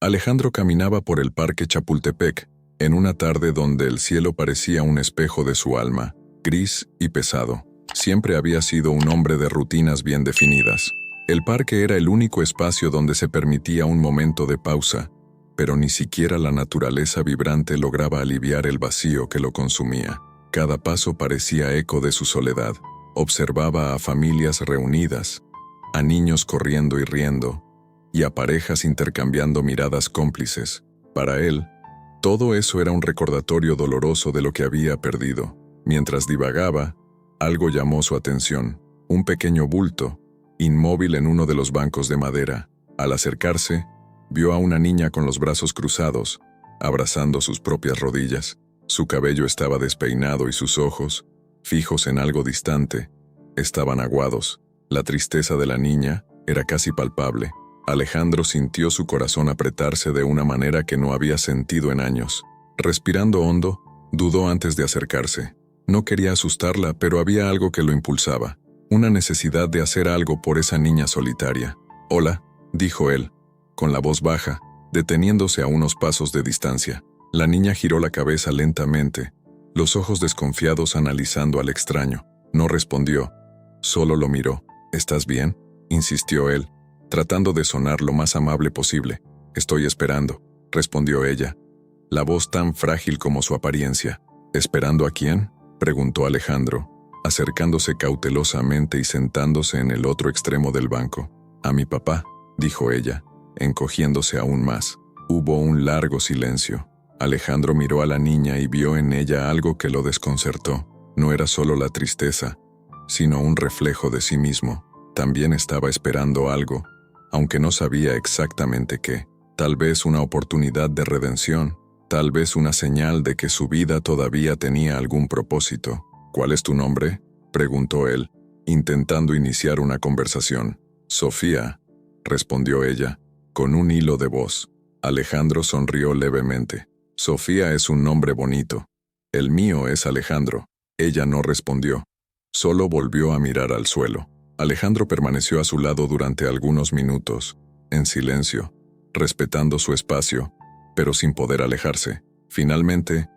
Alejandro caminaba por el Parque Chapultepec, en una tarde donde el cielo parecía un espejo de su alma, gris y pesado. Siempre había sido un hombre de rutinas bien definidas. El parque era el único espacio donde se permitía un momento de pausa, pero ni siquiera la naturaleza vibrante lograba aliviar el vacío que lo consumía. Cada paso parecía eco de su soledad. Observaba a familias reunidas, a niños corriendo y riendo, y a parejas intercambiando miradas cómplices. Para él, todo eso era un recordatorio doloroso de lo que había perdido. Mientras divagaba, algo llamó su atención, un pequeño bulto, inmóvil en uno de los bancos de madera. Al acercarse, vio a una niña con los brazos cruzados, abrazando sus propias rodillas. Su cabello estaba despeinado y sus ojos, fijos en algo distante, estaban aguados. La tristeza de la niña era casi palpable. Alejandro sintió su corazón apretarse de una manera que no había sentido en años. Respirando hondo, dudó antes de acercarse. No quería asustarla, pero había algo que lo impulsaba, una necesidad de hacer algo por esa niña solitaria. «Hola», dijo él, con la voz baja, deteniéndose a unos pasos de distancia. La niña giró la cabeza lentamente, los ojos desconfiados analizando al extraño. No respondió, solo lo miró. «¿Estás bien?», insistió él, tratando de sonar lo más amable posible. «Estoy esperando», respondió ella, la voz tan frágil como su apariencia. «¿Esperando a quién?», preguntó Alejandro, acercándose cautelosamente y sentándose en el otro extremo del banco. «A mi papá», dijo ella, encogiéndose aún más. Hubo un largo silencio. Alejandro miró a la niña y vio en ella algo que lo desconcertó. No era solo la tristeza, sino un reflejo de sí mismo. También estaba esperando algo, aunque no sabía exactamente qué. Tal vez una oportunidad de redención, tal vez una señal de que su vida todavía tenía algún propósito. «¿Cuál es tu nombre?», preguntó él, intentando iniciar una conversación. «Sofía», respondió ella, con un hilo de voz. Alejandro sonrió levemente. «Sofía es un nombre bonito. El mío es Alejandro». Ella no respondió, solo volvió a mirar al suelo. Alejandro permaneció a su lado durante algunos minutos, en silencio, respetando su espacio, pero sin poder alejarse. Finalmente,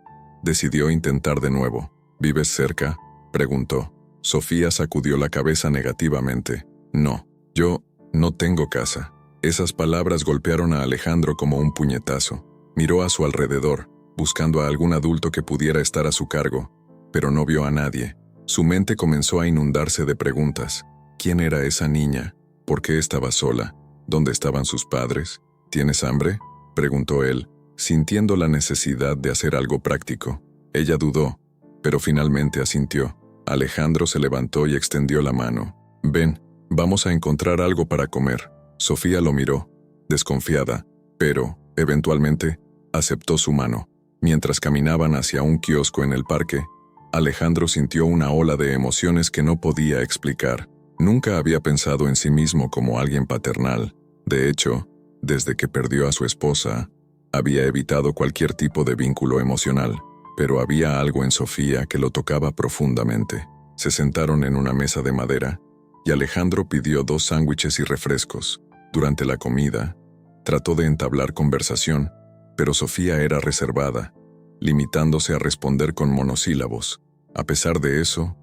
decidió intentar de nuevo. «¿Vives cerca?», preguntó. Sofía sacudió la cabeza negativamente. «No, yo no tengo casa». Esas palabras golpearon a Alejandro como un puñetazo. Miró a su alrededor, buscando a algún adulto que pudiera estar a su cargo, pero no vio a nadie. Su mente comenzó a inundarse de preguntas. ¿Quién era esa niña? ¿Por qué estaba sola? ¿Dónde estaban sus padres? «¿Tienes hambre?», preguntó él, sintiendo la necesidad de hacer algo práctico. Ella dudó, pero finalmente asintió. Alejandro se levantó y extendió la mano. «Ven, vamos a encontrar algo para comer». Sofía lo miró, desconfiada, pero, eventualmente, aceptó su mano. Mientras caminaban hacia un kiosco en el parque, Alejandro sintió una ola de emociones que no podía explicar. Nunca había pensado en sí mismo como alguien paternal. De hecho, desde que perdió a su esposa, había evitado cualquier tipo de vínculo emocional, pero había algo en Sofía que lo tocaba profundamente. Se sentaron en una mesa de madera, y Alejandro pidió 2 sándwiches y refrescos. Durante la comida, trató de entablar conversación, pero Sofía era reservada, limitándose a responder con monosílabos. A pesar de eso,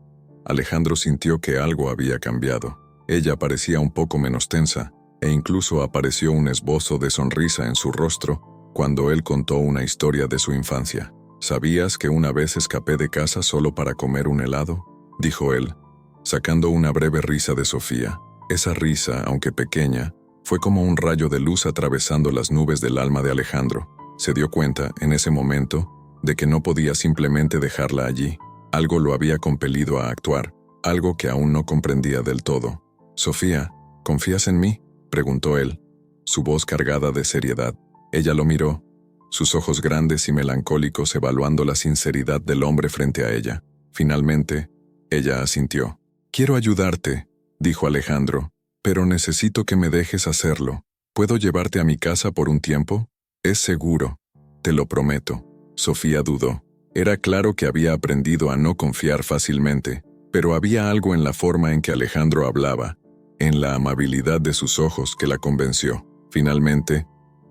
Alejandro sintió que algo había cambiado. Ella parecía un poco menos tensa, e incluso apareció un esbozo de sonrisa en su rostro cuando él contó una historia de su infancia. «¿Sabías que una vez escapé de casa solo para comer un helado?», dijo él, sacando una breve risa de Sofía. Esa risa, aunque pequeña, fue como un rayo de luz atravesando las nubes del alma de Alejandro. Se dio cuenta, en ese momento, de que no podía simplemente dejarla allí. Algo lo había compelido a actuar, algo que aún no comprendía del todo. «Sofía, ¿confías en mí?», preguntó él, su voz cargada de seriedad. Ella lo miró, sus ojos grandes y melancólicos evaluando la sinceridad del hombre frente a ella. Finalmente, ella asintió. «Quiero ayudarte», dijo Alejandro, «pero necesito que me dejes hacerlo. ¿Puedo llevarte a mi casa por un tiempo? Es seguro, te lo prometo». Sofía dudó. Era claro que había aprendido a no confiar fácilmente, pero había algo en la forma en que Alejandro hablaba, en la amabilidad de sus ojos que la convenció. Finalmente,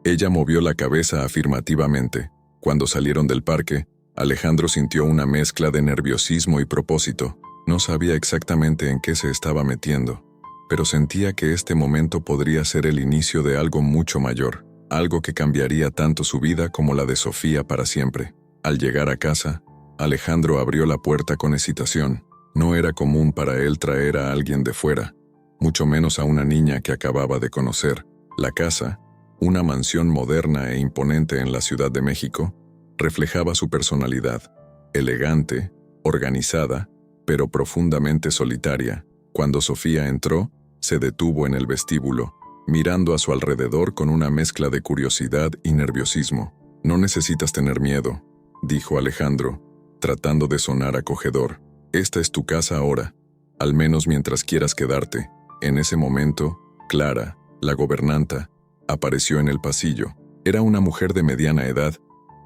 Ella movió la cabeza afirmativamente. Cuando salieron del parque, Alejandro sintió una mezcla de nerviosismo y propósito. No sabía exactamente en qué se estaba metiendo, pero sentía que este momento podría ser el inicio de algo mucho mayor, algo que cambiaría tanto su vida como la de Sofía para siempre. Al llegar a casa, Alejandro abrió la puerta con hesitación. No era común para él traer a alguien de fuera, mucho menos a una niña que acababa de conocer. La casa, una mansión moderna e imponente en la Ciudad de México, reflejaba su personalidad, elegante, organizada, pero profundamente solitaria. Cuando Sofía entró, se detuvo en el vestíbulo, mirando a su alrededor con una mezcla de curiosidad y nerviosismo. «No necesitas tener miedo», dijo Alejandro, tratando de sonar acogedor. «Esta es tu casa ahora, al menos mientras quieras quedarte». En ese momento, Clara, la gobernanta, apareció en el pasillo. Era una mujer de mediana edad,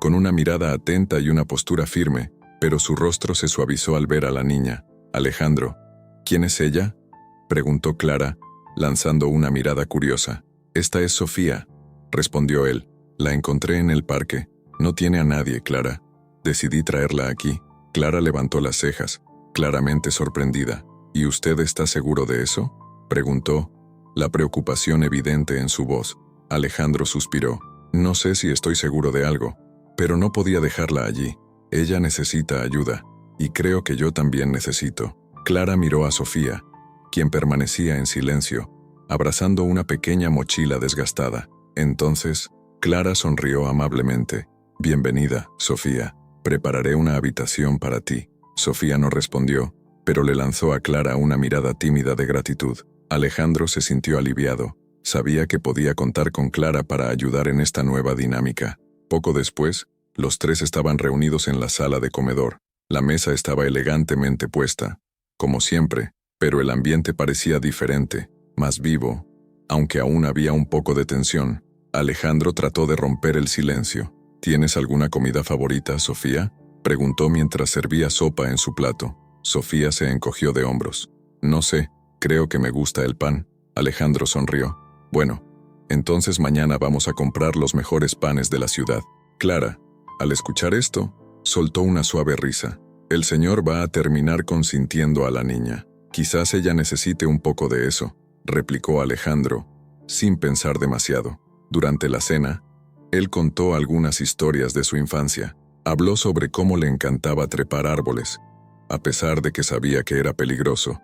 con una mirada atenta y una postura firme, pero su rostro se suavizó al ver a la niña. «Alejandro, ¿quién es ella?», preguntó Clara, lanzando una mirada curiosa. «Esta es Sofía», respondió él. «La encontré en el parque. No tiene a nadie, Clara. Decidí traerla aquí». Clara levantó las cejas, claramente sorprendida. «¿Y usted está seguro de eso?», preguntó, la preocupación evidente en su voz. Alejandro suspiró. «No sé si estoy seguro de algo, pero no podía dejarla allí. Ella necesita ayuda, y creo que yo también necesito». Clara miró a Sofía, quien permanecía en silencio, abrazando una pequeña mochila desgastada. Entonces, Clara sonrió amablemente. «Bienvenida, Sofía. Prepararé una habitación para ti». Sofía no respondió, pero le lanzó a Clara una mirada tímida de gratitud. Alejandro se sintió aliviado. Sabía que podía contar con Clara para ayudar en esta nueva dinámica. Poco después, los tres estaban reunidos en la sala de comedor. La mesa estaba elegantemente puesta, como siempre, pero el ambiente parecía diferente, más vivo, aunque aún había un poco de tensión. Alejandro trató de romper el silencio. «¿Tienes alguna comida favorita, Sofía?», preguntó mientras servía sopa en su plato. Sofía se encogió de hombros. «No sé, creo que me gusta el pan». Alejandro sonrió. «Bueno, entonces mañana vamos a comprar los mejores panes de la ciudad». Clara, al escuchar esto, soltó una suave risa. «El señor va a terminar consintiendo a la niña. Quizás ella necesite un poco de eso», replicó Alejandro, sin pensar demasiado. Durante la cena, él contó algunas historias de su infancia. Habló sobre cómo le encantaba trepar árboles, a pesar de que sabía que era peligroso,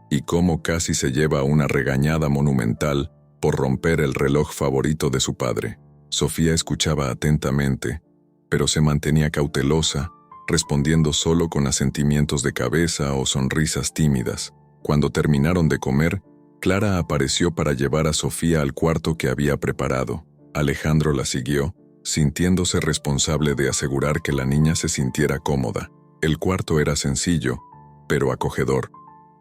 y cómo casi se lleva una regañada monumental por romper el reloj favorito de su padre. Sofía escuchaba atentamente, pero se mantenía cautelosa, respondiendo solo con asentimientos de cabeza o sonrisas tímidas. Cuando terminaron de comer, Clara apareció para llevar a Sofía al cuarto que había preparado. Alejandro la siguió, sintiéndose responsable de asegurar que la niña se sintiera cómoda. El cuarto era sencillo, pero acogedor,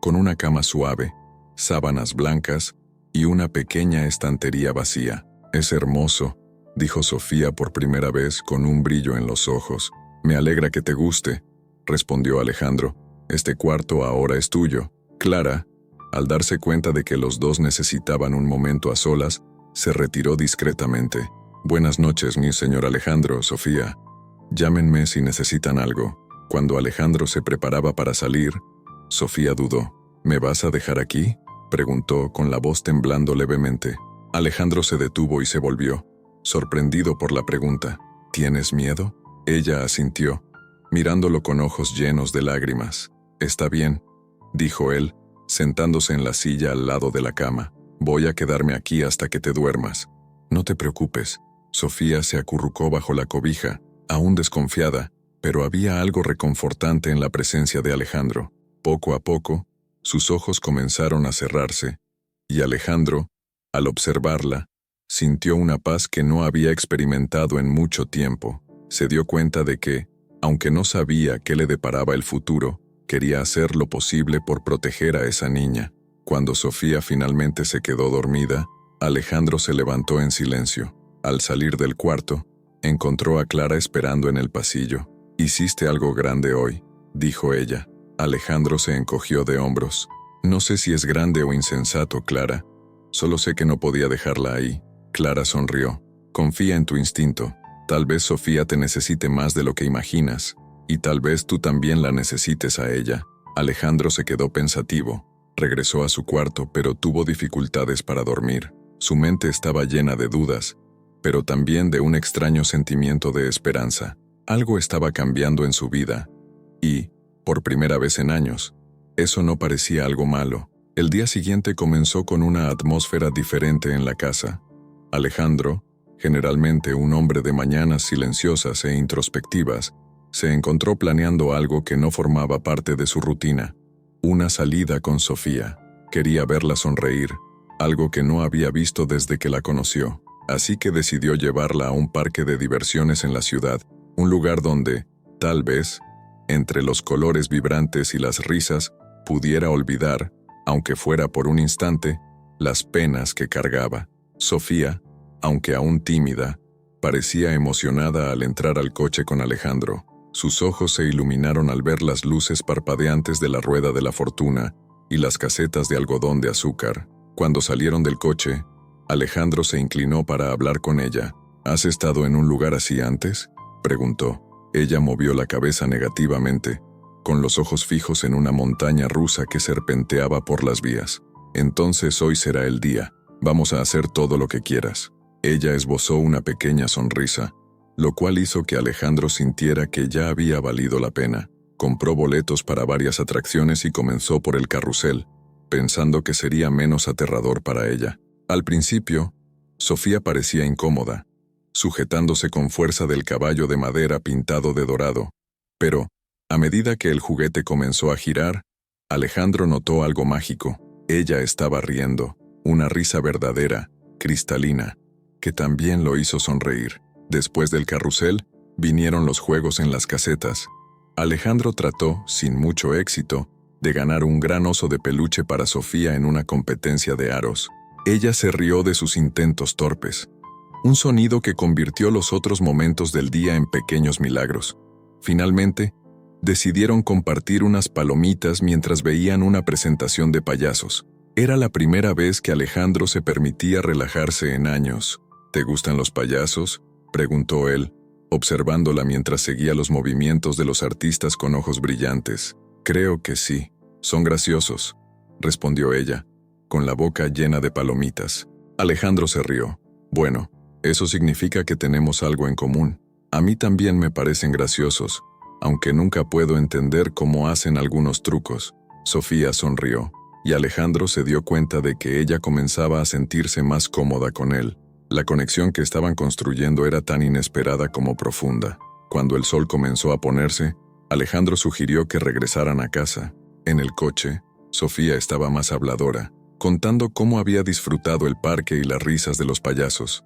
con una cama suave, sábanas blancas y una pequeña estantería vacía. «Es hermoso», dijo Sofía por primera vez con un brillo en los ojos. «Me alegra que te guste», respondió Alejandro. «Este cuarto ahora es tuyo». Clara, al darse cuenta de que los dos necesitaban un momento a solas, se retiró discretamente. «Buenas noches, mi señor Alejandro, Sofía. Llámenme si necesitan algo». Cuando Alejandro se preparaba para salir, Sofía dudó. «¿Me vas a dejar aquí?», preguntó con la voz temblando levemente. Alejandro se detuvo y se volvió, sorprendido por la pregunta. «¿Tienes miedo?». Ella asintió, mirándolo con ojos llenos de lágrimas. «Está bien», dijo él, sentándose en la silla al lado de la cama. «Voy a quedarme aquí hasta que te duermas». «No te preocupes». Sofía se acurrucó bajo la cobija, aún desconfiada, pero había algo reconfortante en la presencia de Alejandro. Poco a poco, sus ojos comenzaron a cerrarse, y Alejandro, al observarla, sintió una paz que no había experimentado en mucho tiempo. Se dio cuenta de que, aunque no sabía qué le deparaba el futuro, quería hacer lo posible por proteger a esa niña. Cuando Sofía finalmente se quedó dormida, Alejandro se levantó en silencio. Al salir del cuarto, encontró a Clara esperando en el pasillo. «Hiciste algo grande hoy», dijo ella. Alejandro se encogió de hombros. «No sé si es grande o insensato, Clara. Solo sé que no podía dejarla ahí». Clara sonrió. Confía en tu instinto. Tal vez Sofía te necesite más de lo que imaginas, y tal vez tú también la necesites a ella. Alejandro se quedó pensativo. Regresó a su cuarto, pero tuvo dificultades para dormir. Su mente estaba llena de dudas, pero también de un extraño sentimiento de esperanza. Algo estaba cambiando en su vida, y, por primera vez en años, eso no parecía algo malo. El día siguiente comenzó con una atmósfera diferente en la casa. Alejandro, generalmente un hombre de mañanas silenciosas e introspectivas, se encontró planeando algo que no formaba parte de su rutina. Una salida con Sofía. Quería verla sonreír, algo que no había visto desde que la conoció. Así que decidió llevarla a un parque de diversiones en la ciudad, un lugar donde, tal vez, entre los colores vibrantes y las risas, pudiera olvidar, aunque fuera por un instante, las penas que cargaba. Sofía, aunque aún tímida, parecía emocionada al entrar al coche con Alejandro. Sus ojos se iluminaron al ver las luces parpadeantes de la rueda de la fortuna y las casetas de algodón de azúcar. Cuando salieron del coche, Alejandro se inclinó para hablar con ella. ¿Has estado en un lugar así antes?, preguntó. Ella movió la cabeza negativamente, con los ojos fijos en una montaña rusa que serpenteaba por las vías. Entonces hoy será el día. Vamos a hacer todo lo que quieras. Ella esbozó una pequeña sonrisa, lo cual hizo que Alejandro sintiera que ya había valido la pena. Compró boletos para varias atracciones y comenzó por el carrusel, pensando que sería menos aterrador para ella. Al principio, Sofía parecía incómoda, sujetándose con fuerza del caballo de madera pintado de dorado. Pero, a medida que el juguete comenzó a girar, Alejandro notó algo mágico. Ella estaba riendo, una risa verdadera, cristalina, que también lo hizo sonreír. Después del carrusel, vinieron los juegos en las casetas. Alejandro trató, sin mucho éxito, de ganar un gran oso de peluche para Sofía en una competencia de aros. Ella se rió de sus intentos torpes. Un sonido que convirtió los otros momentos del día en pequeños milagros. Finalmente, decidieron compartir unas palomitas mientras veían una presentación de payasos. Era la primera vez que Alejandro se permitía relajarse en años. ¿Te gustan los payasos?, preguntó él, observándola mientras seguía los movimientos de los artistas con ojos brillantes. Creo que sí. Son graciosos, respondió ella, con la boca llena de palomitas. Alejandro se rió. Bueno, eso significa que tenemos algo en común. A mí también me parecen graciosos, aunque nunca puedo entender cómo hacen algunos trucos. Sofía sonrió, y Alejandro se dio cuenta de que ella comenzaba a sentirse más cómoda con él. La conexión que estaban construyendo era tan inesperada como profunda. Cuando el sol comenzó a ponerse, Alejandro sugirió que regresaran a casa. En el coche, Sofía estaba más habladora, contando cómo había disfrutado el parque y las risas de los payasos.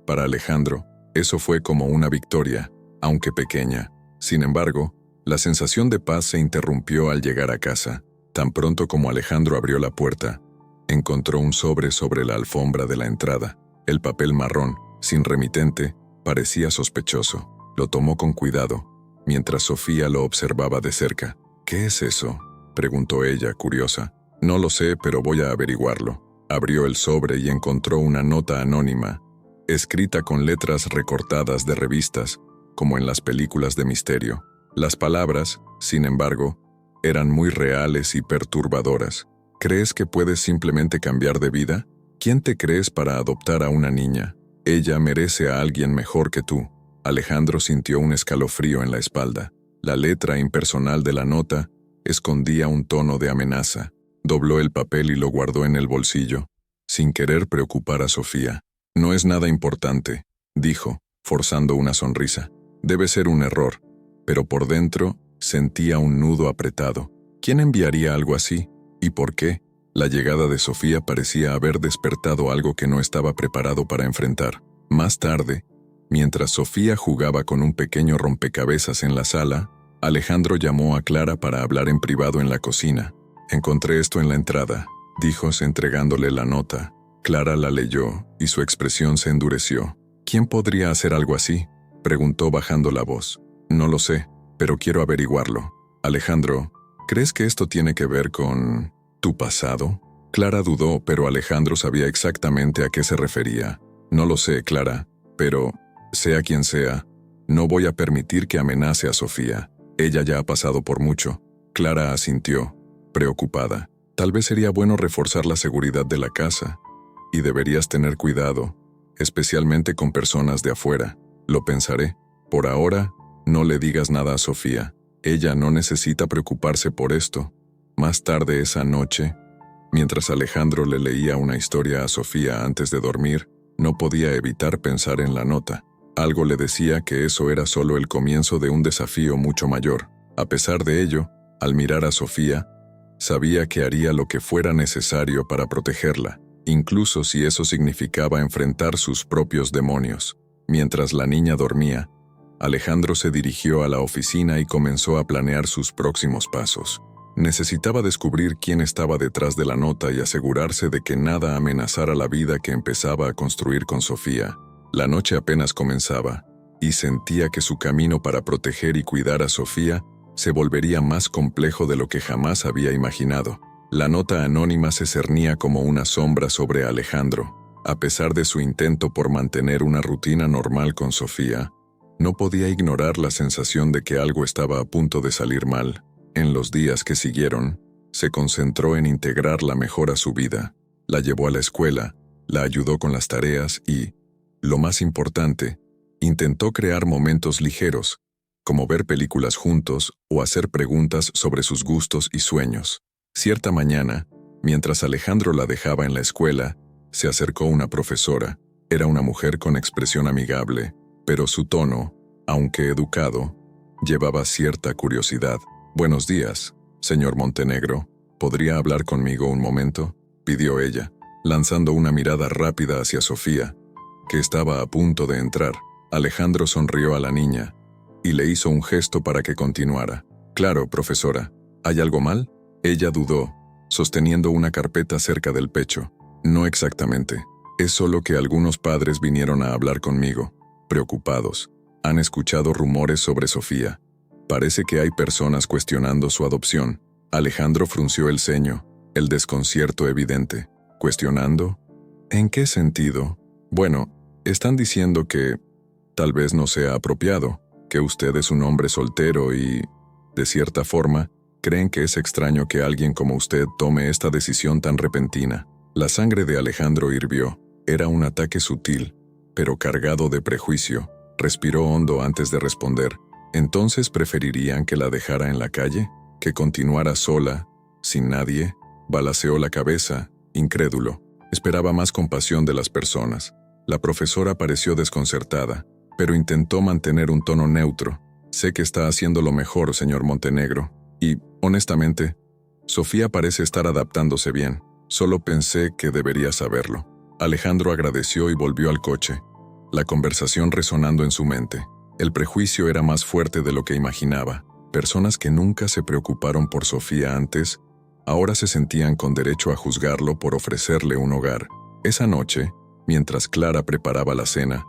Para Alejandro, eso fue como una victoria, aunque pequeña. Sin embargo, la sensación de paz se interrumpió al llegar a casa. Tan pronto como Alejandro abrió la puerta, encontró un sobre la alfombra de la entrada. El papel marrón, sin remitente, parecía sospechoso. Lo tomó con cuidado, mientras Sofía lo observaba de cerca. ¿Qué es eso?, preguntó ella, curiosa. No lo sé, pero voy a averiguarlo. Abrió el sobre y encontró una nota anónima, escrita con letras recortadas de revistas, como en las películas de misterio. Las palabras, sin embargo, eran muy reales y perturbadoras. ¿Crees que puedes simplemente cambiar de vida? ¿Quién te crees para adoptar a una niña? Ella merece a alguien mejor que tú. Alejandro sintió un escalofrío en la espalda. La letra impersonal de la nota escondía un tono de amenaza. Dobló el papel y lo guardó en el bolsillo, sin querer preocupar a Sofía. No es nada importante, dijo, forzando una sonrisa. Debe ser un error, pero por dentro sentía un nudo apretado. ¿Quién enviaría algo así? ¿Y por qué? La llegada de Sofía parecía haber despertado algo que no estaba preparado para enfrentar. Más tarde, mientras Sofía jugaba con un pequeño rompecabezas en la sala, Alejandro llamó a Clara para hablar en privado en la cocina. Encontré esto en la entrada, dijo entregándole la nota. Clara la leyó y su expresión se endureció. ¿Quién podría hacer algo así?, preguntó bajando la voz. No lo sé, pero quiero averiguarlo. Alejandro, ¿crees que esto tiene que ver con tu pasado? Clara dudó, pero Alejandro sabía exactamente a qué se refería. No lo sé, Clara, Pero, sea quien sea, no voy a permitir que amenace a Sofía. Ella ya ha pasado por mucho. Clara asintió, preocupada. Tal vez sería bueno reforzar la seguridad de la casa. Y deberías tener cuidado, especialmente con personas de afuera. Lo pensaré. Por ahora, no le digas nada a Sofía. Ella no necesita preocuparse por esto. Más tarde esa noche, mientras Alejandro le leía una historia a Sofía antes de dormir, no podía evitar pensar en la nota. Algo le decía que eso era solo el comienzo de un desafío mucho mayor. A pesar de ello, al mirar a Sofía, sabía que haría lo que fuera necesario para protegerla, incluso si eso significaba enfrentar sus propios demonios. Mientras la niña dormía, Alejandro se dirigió a la oficina y comenzó a planear sus próximos pasos. Necesitaba descubrir quién estaba detrás de la nota y asegurarse de que nada amenazara la vida que empezaba a construir con Sofía. La noche apenas comenzaba, y sentía que su camino para proteger y cuidar a Sofía se volvería más complejo de lo que jamás había imaginado. La nota anónima se cernía como una sombra sobre Alejandro. A pesar de su intento por mantener una rutina normal con Sofía, no podía ignorar la sensación de que algo estaba a punto de salir mal. En los días que siguieron, se concentró en integrarla mejor a su vida. La llevó a la escuela, la ayudó con las tareas y, lo más importante, intentó crear momentos ligeros, como ver películas juntos o hacer preguntas sobre sus gustos y sueños. Cierta mañana, mientras Alejandro la dejaba en la escuela, se acercó una profesora. Era una mujer con expresión amigable, pero su tono, aunque educado, llevaba cierta curiosidad. «Buenos días, señor Montenegro. ¿Podría hablar conmigo un momento?», pidió ella, lanzando una mirada rápida hacia Sofía, que estaba a punto de entrar. Alejandro sonrió a la niña y le hizo un gesto para que continuara. «Claro, profesora. ¿Hay algo mal?», ella dudó, sosteniendo una carpeta cerca del pecho. «No exactamente. Es solo que algunos padres vinieron a hablar conmigo, preocupados. Han escuchado rumores sobre Sofía. Parece que hay personas cuestionando su adopción». Alejandro frunció el ceño, el desconcierto evidente. «¿Cuestionando? ¿En qué sentido?». «Bueno, están diciendo que tal vez no sea apropiado, que usted es un hombre soltero y, de cierta forma, creen que es extraño que alguien como usted tome esta decisión tan repentina». La sangre de Alejandro hirvió. Era un ataque sutil, pero cargado de prejuicio. Respiró hondo antes de responder. «¿Entonces preferirían que la dejara en la calle? ¿Que continuara sola, sin nadie?». Balaceó la cabeza, incrédulo. Esperaba más compasión de las personas. La profesora pareció desconcertada, pero intentó mantener un tono neutro. «Sé que está haciendo lo mejor, señor Montenegro. Y, honestamente, Sofía parece estar adaptándose bien. Solo pensé que debería saberlo». Alejandro agradeció y volvió al coche, la conversación resonando en su mente. El prejuicio era más fuerte de lo que imaginaba. Personas que nunca se preocuparon por Sofía antes, ahora se sentían con derecho a juzgarlo por ofrecerle un hogar. Esa noche, mientras Clara preparaba la cena,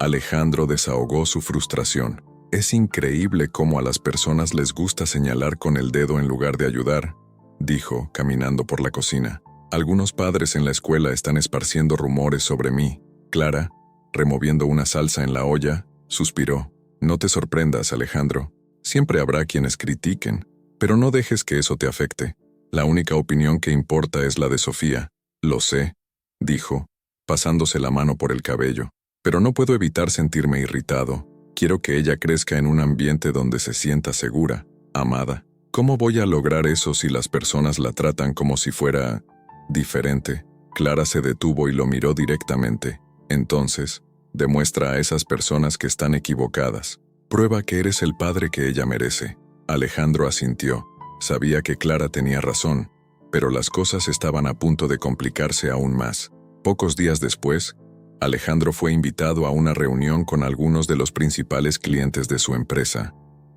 Alejandro desahogó su frustración. «Es increíble cómo a las personas les gusta señalar con el dedo en lugar de ayudar», dijo, caminando por la cocina. «Algunos padres en la escuela están esparciendo rumores sobre mí». Clara, removiendo una salsa en la olla, suspiró. «No te sorprendas, Alejandro. Siempre habrá quienes critiquen, pero no dejes que eso te afecte. La única opinión que importa es la de Sofía». «Lo sé», dijo, pasándose la mano por el cabello. «Pero no puedo evitar sentirme irritado. Quiero que ella crezca en un ambiente donde se sienta segura, amada. ¿Cómo voy a lograr eso si las personas la tratan como si fuera diferente?» Clara se detuvo y lo miró directamente. «Entonces, demuestra a esas personas que están equivocadas. Prueba que eres el padre que ella merece». Alejandro asintió. Sabía que Clara tenía razón, pero las cosas estaban a punto de complicarse aún más. Pocos días después, Alejandro fue invitado a una reunión con algunos de los principales clientes de su empresa.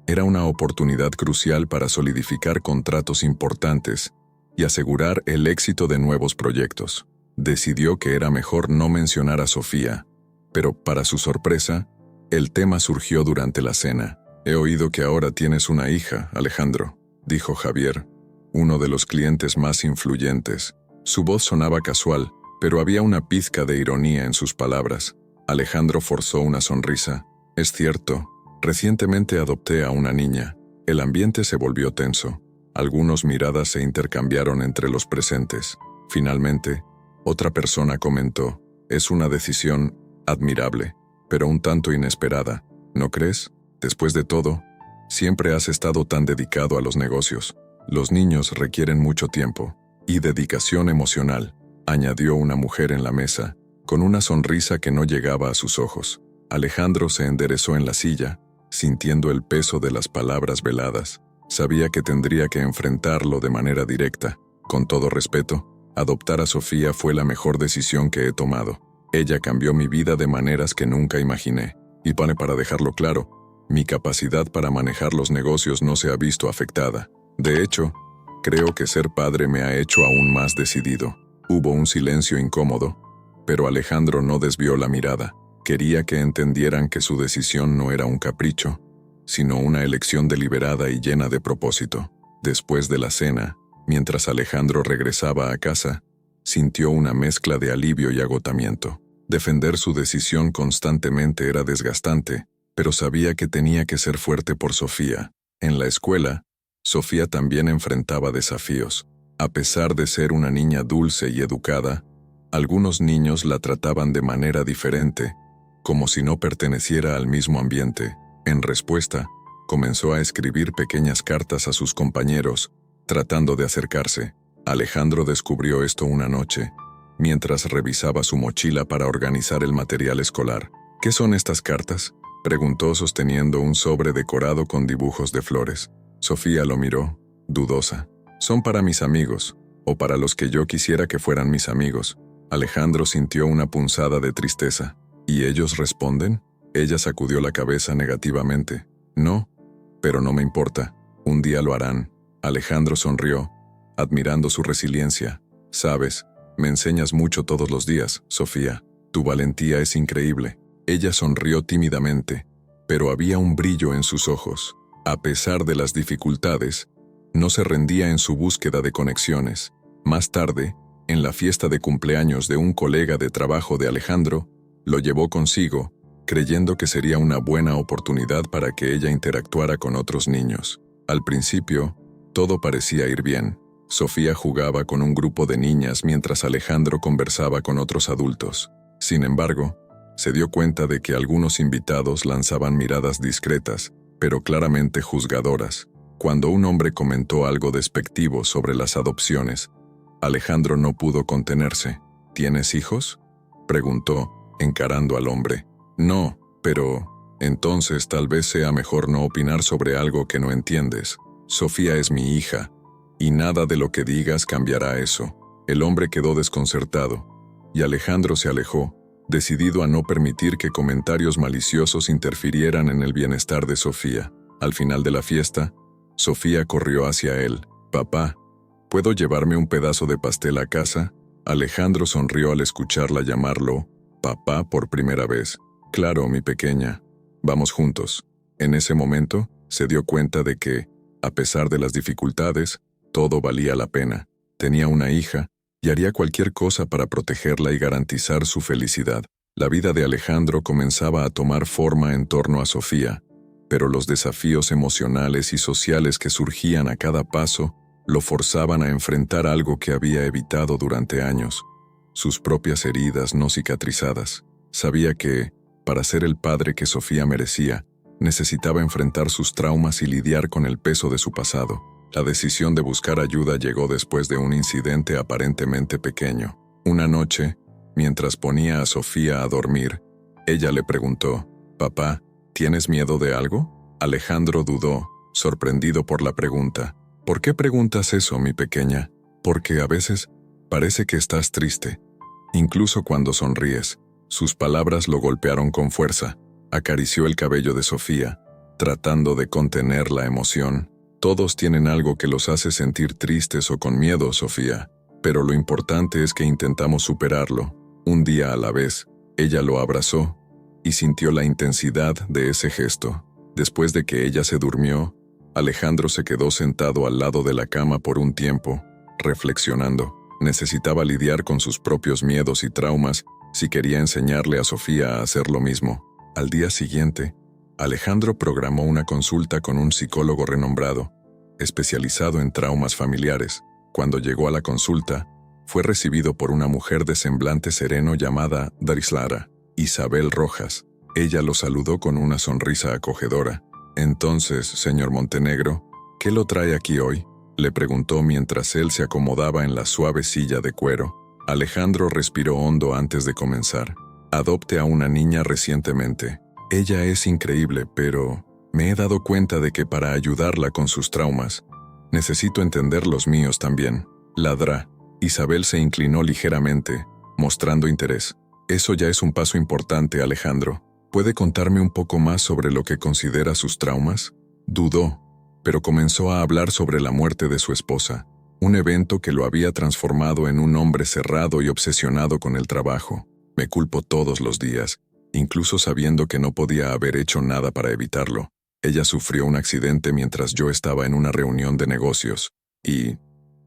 Era una oportunidad crucial para solidificar contratos importantes y asegurar el éxito de nuevos proyectos. Decidió que era mejor no mencionar a Sofía, pero para su sorpresa, el tema surgió durante la cena. «He oído que ahora tienes una hija, Alejandro», dijo Javier, uno de los clientes más influyentes. Su voz sonaba casual, pero había una pizca de ironía en sus palabras. Alejandro forzó una sonrisa. Es cierto, recientemente adopté a una niña. El ambiente se volvió tenso. Algunas miradas se intercambiaron entre los presentes. Finalmente, otra persona comentó, es una decisión admirable, pero un tanto inesperada, ¿no crees? Después de todo, siempre has estado tan dedicado a los negocios. Los niños requieren mucho tiempo y dedicación emocional, añadió una mujer en la mesa, con una sonrisa que no llegaba a sus ojos. Alejandro se enderezó en la silla, sintiendo el peso de las palabras veladas. Sabía que tendría que enfrentarlo de manera directa. Con todo respeto, adoptar a Sofía fue la mejor decisión que he tomado. Ella cambió mi vida de maneras que nunca imaginé. Y para dejarlo claro, mi capacidad para manejar los negocios no se ha visto afectada. De hecho, creo que ser padre me ha hecho aún más decidido. Hubo un silencio incómodo, pero Alejandro no desvió la mirada. Quería que entendieran que su decisión no era un capricho, sino una elección deliberada y llena de propósito. Después de la cena, mientras Alejandro regresaba a casa, sintió una mezcla de alivio y agotamiento. Defender su decisión constantemente era desgastante, pero sabía que tenía que ser fuerte por Sofía. En la escuela, Sofía también enfrentaba desafíos. A pesar de ser una niña dulce y educada, algunos niños la trataban de manera diferente, como si no perteneciera al mismo ambiente. En respuesta, comenzó a escribir pequeñas cartas a sus compañeros, tratando de acercarse. Alejandro descubrió esto una noche, mientras revisaba su mochila para organizar el material escolar. ¿Qué son estas cartas?, preguntó sosteniendo un sobre decorado con dibujos de flores. Sofía lo miró, dudosa. Son para mis amigos, o para los que yo quisiera que fueran mis amigos. Alejandro sintió una punzada de tristeza. ¿Y ellos responden? Ella sacudió la cabeza negativamente. No, pero no me importa. Un día lo harán. Alejandro sonrió, admirando su resiliencia. Sabes, me enseñas mucho todos los días, Sofía. Tu valentía es increíble. Ella sonrió tímidamente, pero había un brillo en sus ojos. A pesar de las dificultades, no se rendía en su búsqueda de conexiones. Más tarde, en la fiesta de cumpleaños de un colega de trabajo de Alejandro, lo llevó consigo, creyendo que sería una buena oportunidad para que ella interactuara con otros niños. Al principio, todo parecía ir bien. Sofía jugaba con un grupo de niñas mientras Alejandro conversaba con otros adultos. Sin embargo, se dio cuenta de que algunos invitados lanzaban miradas discretas, pero claramente juzgadoras. Cuando un hombre comentó algo despectivo sobre las adopciones, Alejandro no pudo contenerse. ¿Tienes hijos?, preguntó, encarando al hombre. No, pero entonces tal vez sea mejor no opinar sobre algo que no entiendes. Sofía es mi hija, y nada de lo que digas cambiará eso. El hombre quedó desconcertado, y Alejandro se alejó, decidido a no permitir que comentarios maliciosos interfirieran en el bienestar de Sofía. Al final de la fiesta, Sofía corrió hacia él. «Papá, ¿puedo llevarme un pedazo de pastel a casa?». Alejandro sonrió al escucharla llamarlo papá por primera vez. «Claro, mi pequeña. Vamos juntos». En ese momento, se dio cuenta de que, a pesar de las dificultades, todo valía la pena. Tenía una hija, y haría cualquier cosa para protegerla y garantizar su felicidad. La vida de Alejandro comenzaba a tomar forma en torno a Sofía, pero los desafíos emocionales y sociales que surgían a cada paso lo forzaban a enfrentar algo que había evitado durante años, sus propias heridas no cicatrizadas. Sabía que, para ser el padre que Sofía merecía, necesitaba enfrentar sus traumas y lidiar con el peso de su pasado. La decisión de buscar ayuda llegó después de un incidente aparentemente pequeño. Una noche, mientras ponía a Sofía a dormir, ella le preguntó, «Papá, ¿tienes miedo de algo?». Alejandro dudó, sorprendido por la pregunta. «¿Por qué preguntas eso, mi pequeña?». «Porque a veces parece que estás triste, incluso cuando sonríes». Sus palabras lo golpearon con fuerza. Acarició el cabello de Sofía, tratando de contener la emoción. «Todos tienen algo que los hace sentir tristes o con miedo, Sofía, pero lo importante es que intentamos superarlo, un día a la vez». Ella lo abrazó y sintió la intensidad de ese gesto. Después de que ella se durmió, Alejandro se quedó sentado al lado de la cama por un tiempo, reflexionando. Necesitaba lidiar con sus propios miedos y traumas si quería enseñarle a Sofía a hacer lo mismo. Al día siguiente, Alejandro programó una consulta con un psicólogo renombrado, especializado en traumas familiares. Cuando llegó a la consulta, fue recibido por una mujer de semblante sereno llamada Darislara, Isabel Rojas. Ella lo saludó con una sonrisa acogedora. «Entonces, señor Montenegro, ¿qué lo trae aquí hoy?», le preguntó mientras él se acomodaba en la suave silla de cuero. Alejandro respiró hondo antes de comenzar. «Adopté a una niña recientemente. Ella es increíble, pero me he dado cuenta de que para ayudarla con sus traumas, necesito entender los míos también». Ladrá. Isabel se inclinó ligeramente, mostrando interés. «Eso ya es un paso importante, Alejandro. ¿Puede contarme un poco más sobre lo que considera sus traumas?». Dudó, pero comenzó a hablar sobre la muerte de su esposa, un evento que lo había transformado en un hombre cerrado y obsesionado con el trabajo. «Me culpo todos los días, incluso sabiendo que no podía haber hecho nada para evitarlo. Ella sufrió un accidente mientras yo estaba en una reunión de negocios, y,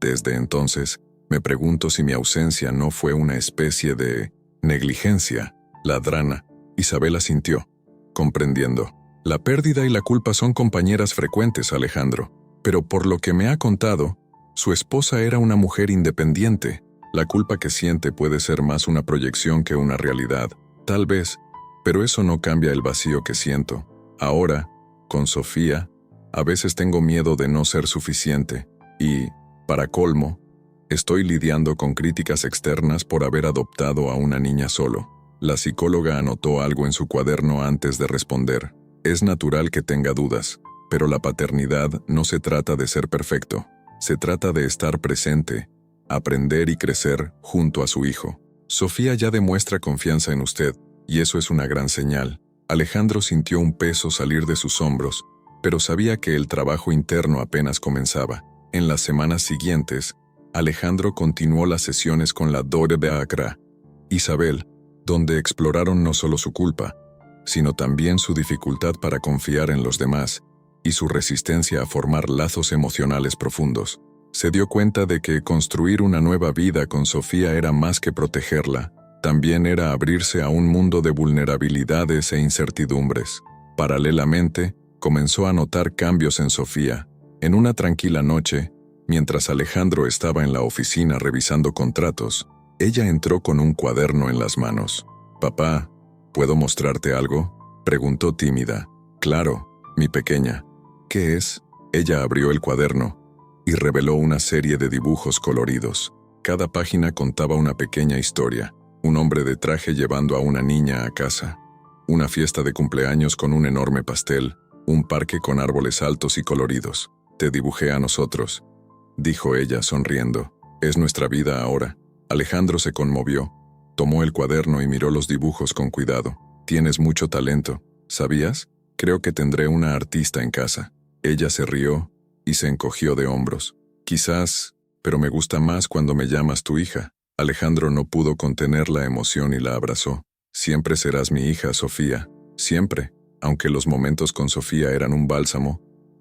desde entonces, me pregunto si mi ausencia no fue una especie de negligencia». Ladrana. Isabel asintió, comprendiendo. «La pérdida y la culpa son compañeras frecuentes, Alejandro, pero por lo que me ha contado, su esposa era una mujer independiente. La culpa que siente puede ser más una proyección que una realidad, tal vez, pero eso no cambia el vacío que siento. Ahora, con Sofía, a veces tengo miedo de no ser suficiente y, para colmo, estoy lidiando con críticas externas por haber adoptado a una niña solo». La psicóloga anotó algo en su cuaderno antes de responder. «Es natural que tenga dudas, pero la paternidad no se trata de ser perfecto. Se trata de estar presente, aprender y crecer junto a su hijo. Sofía ya demuestra confianza en usted, y eso es una gran señal». Alejandro sintió un peso salir de sus hombros, pero sabía que el trabajo interno apenas comenzaba. En las semanas siguientes, Alejandro continuó las sesiones con la Dore de Accra, Isabel, donde exploraron no solo su culpa, sino también su dificultad para confiar en los demás y su resistencia a formar lazos emocionales profundos. Se dio cuenta de que construir una nueva vida con Sofía era más que protegerla, también era abrirse a un mundo de vulnerabilidades e incertidumbres. Paralelamente, comenzó a notar cambios en Sofía. En una tranquila noche, mientras Alejandro estaba en la oficina revisando contratos, ella entró con un cuaderno en las manos. «Papá, ¿puedo mostrarte algo?», preguntó tímida. «Claro, mi pequeña». «¿Qué es?». Ella abrió el cuaderno y reveló una serie de dibujos coloridos. Cada página contaba una pequeña historia. Un hombre de traje llevando a una niña a casa. Una fiesta de cumpleaños con un enorme pastel. Un parque con árboles altos y coloridos. «Te dibujé a nosotros», dijo ella sonriendo. «Es nuestra vida ahora». Alejandro se conmovió. Tomó el cuaderno y miró los dibujos con cuidado. «Tienes mucho talento, ¿sabías? Creo que tendré una artista en casa». Ella se rió y se encogió de hombros. «Quizás, pero me gusta más cuando me llamas tu hija». Alejandro no pudo contener la emoción y la abrazó. «Siempre serás mi hija, Sofía. Siempre». Aunque los momentos con Sofía eran un bálsamo,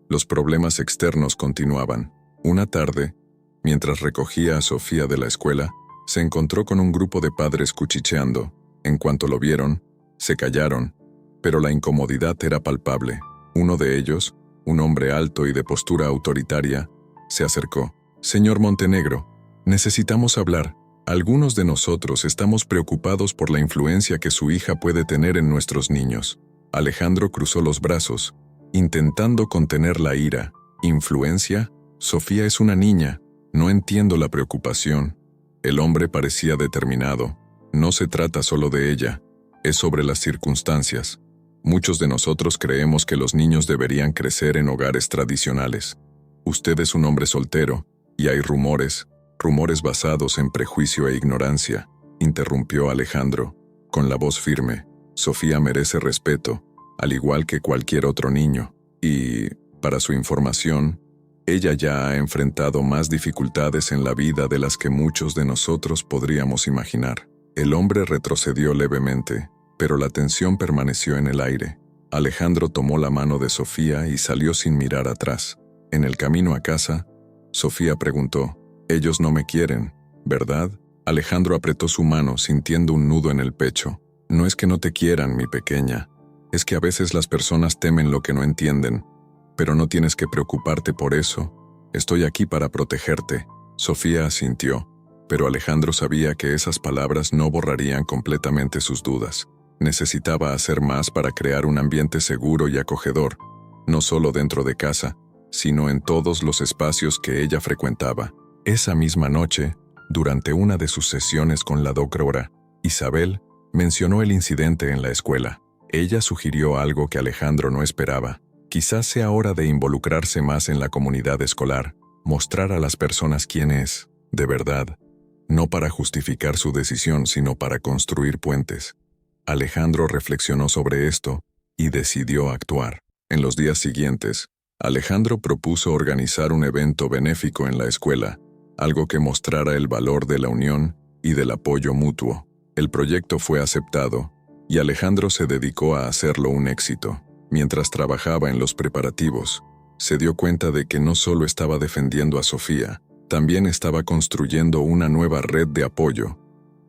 los problemas externos continuaban. Una tarde, mientras recogía a Sofía de la escuela, se encontró con un grupo de padres cuchicheando. En cuanto lo vieron, se callaron, pero la incomodidad era palpable. Uno de ellos, un hombre alto y de postura autoritaria, se acercó. «Señor Montenegro, necesitamos hablar. Algunos de nosotros estamos preocupados por la influencia que su hija puede tener en nuestros niños». Alejandro cruzó los brazos, intentando contener la ira. «¿Influencia? Sofía es una niña. No entiendo la preocupación». El hombre parecía determinado. «No se trata solo de ella, es sobre las circunstancias. Muchos de nosotros creemos que los niños deberían crecer en hogares tradicionales. Usted es un hombre soltero, y hay rumores basados en prejuicio e ignorancia», interrumpió Alejandro, con la voz firme. «Sofía merece respeto, al igual que cualquier otro niño. Y, para su información, ella ya ha enfrentado más dificultades en la vida de las que muchos de nosotros podríamos imaginar». El hombre retrocedió levemente, pero la tensión permaneció en el aire. Alejandro tomó la mano de Sofía y salió sin mirar atrás. En el camino a casa, Sofía preguntó: «Ellos no me quieren, ¿verdad?». Alejandro apretó su mano, sintiendo un nudo en el pecho. No es que no te quieran, mi pequeña. Es que a veces las personas temen lo que no entienden. Pero no tienes que preocuparte por eso. Estoy aquí para protegerte. Sofía asintió, pero Alejandro sabía que esas palabras no borrarían completamente sus dudas. Necesitaba hacer más para crear un ambiente seguro y acogedor, no solo dentro de casa, sino en todos los espacios que ella frecuentaba. Esa misma noche, durante una de sus sesiones con la doctora, Isabel mencionó el incidente en la escuela. Ella sugirió algo que Alejandro no esperaba. Quizás sea hora de involucrarse más en la comunidad escolar, mostrar a las personas quién es, de verdad, no para justificar su decisión, sino para construir puentes. Alejandro reflexionó sobre esto y decidió actuar. En los días siguientes, Alejandro propuso organizar un evento benéfico en la escuela, algo que mostrara el valor de la unión y del apoyo mutuo. El proyecto fue aceptado, y Alejandro se dedicó a hacerlo un éxito. Mientras trabajaba en los preparativos, se dio cuenta de que no solo estaba defendiendo a Sofía, también estaba construyendo una nueva red de apoyo,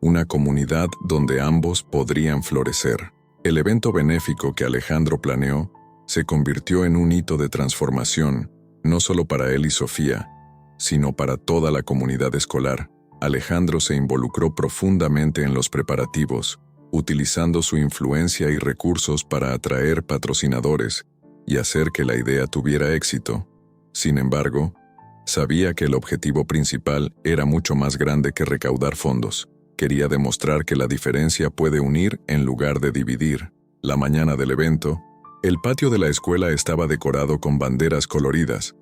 una comunidad donde ambos podrían florecer. El evento benéfico que Alejandro planeó se convirtió en un hito de transformación, no solo para él y Sofía, sino para toda la comunidad escolar. Alejandro se involucró profundamente en los preparativos, utilizando su influencia y recursos para atraer patrocinadores y hacer que la idea tuviera éxito. Sin embargo, sabía que el objetivo principal era mucho más grande que recaudar fondos. Quería demostrar que la diferencia puede unir en lugar de dividir. La mañana del evento, el patio de la escuela estaba decorado con banderas coloridas,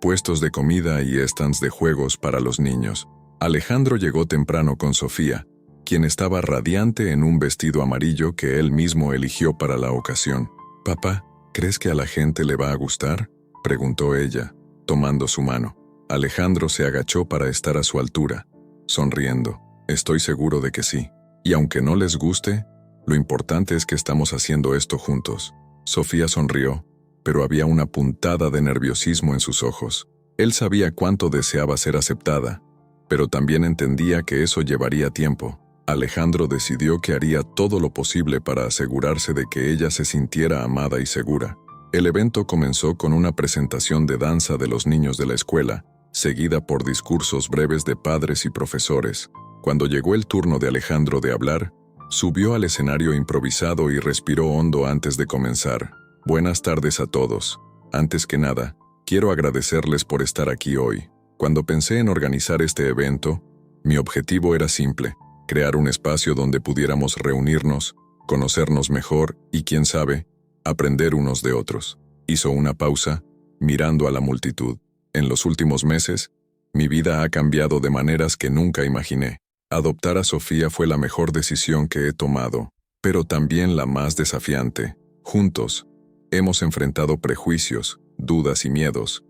puestos de comida y stands de juegos para los niños. Alejandro llegó temprano con Sofía, quien estaba radiante en un vestido amarillo que él mismo eligió para la ocasión. «Papá, ¿crees que a la gente le va a gustar?», preguntó ella, tomando su mano. Alejandro se agachó para estar a su altura, sonriendo. «Estoy seguro de que sí. Y aunque no les guste, lo importante es que estamos haciendo esto juntos». Sofía sonrió, pero había una puntada de nerviosismo en sus ojos. Él sabía cuánto deseaba ser aceptada, pero también entendía que eso llevaría tiempo. Alejandro decidió que haría todo lo posible para asegurarse de que ella se sintiera amada y segura. El evento comenzó con una presentación de danza de los niños de la escuela, seguida por discursos breves de padres y profesores. Cuando llegó el turno de Alejandro de hablar, subió al escenario improvisado y respiró hondo antes de comenzar. «Buenas tardes a todos. Antes que nada, quiero agradecerles por estar aquí hoy. Cuando pensé en organizar este evento, mi objetivo era simple: crear un espacio donde pudiéramos reunirnos, conocernos mejor y, quién sabe, aprender unos de otros». Hizo una pausa, mirando a la multitud. «En los últimos meses, mi vida ha cambiado de maneras que nunca imaginé. Adoptar a Sofía fue la mejor decisión que he tomado, pero también la más desafiante. Juntos, hemos enfrentado prejuicios, dudas y miedos,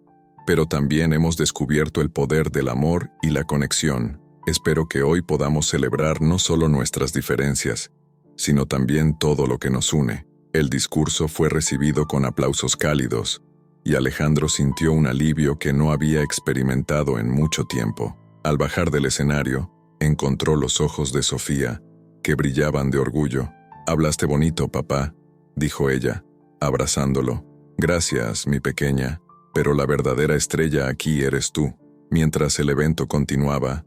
pero también hemos descubierto el poder del amor y la conexión. Espero que hoy podamos celebrar no solo nuestras diferencias, sino también todo lo que nos une». El discurso fue recibido con aplausos cálidos, y Alejandro sintió un alivio que no había experimentado en mucho tiempo. Al bajar del escenario, encontró los ojos de Sofía, que brillaban de orgullo. «Hablaste bonito, papá», dijo ella, abrazándolo. «Gracias, mi pequeña, pero la verdadera estrella aquí eres tú». Mientras el evento continuaba,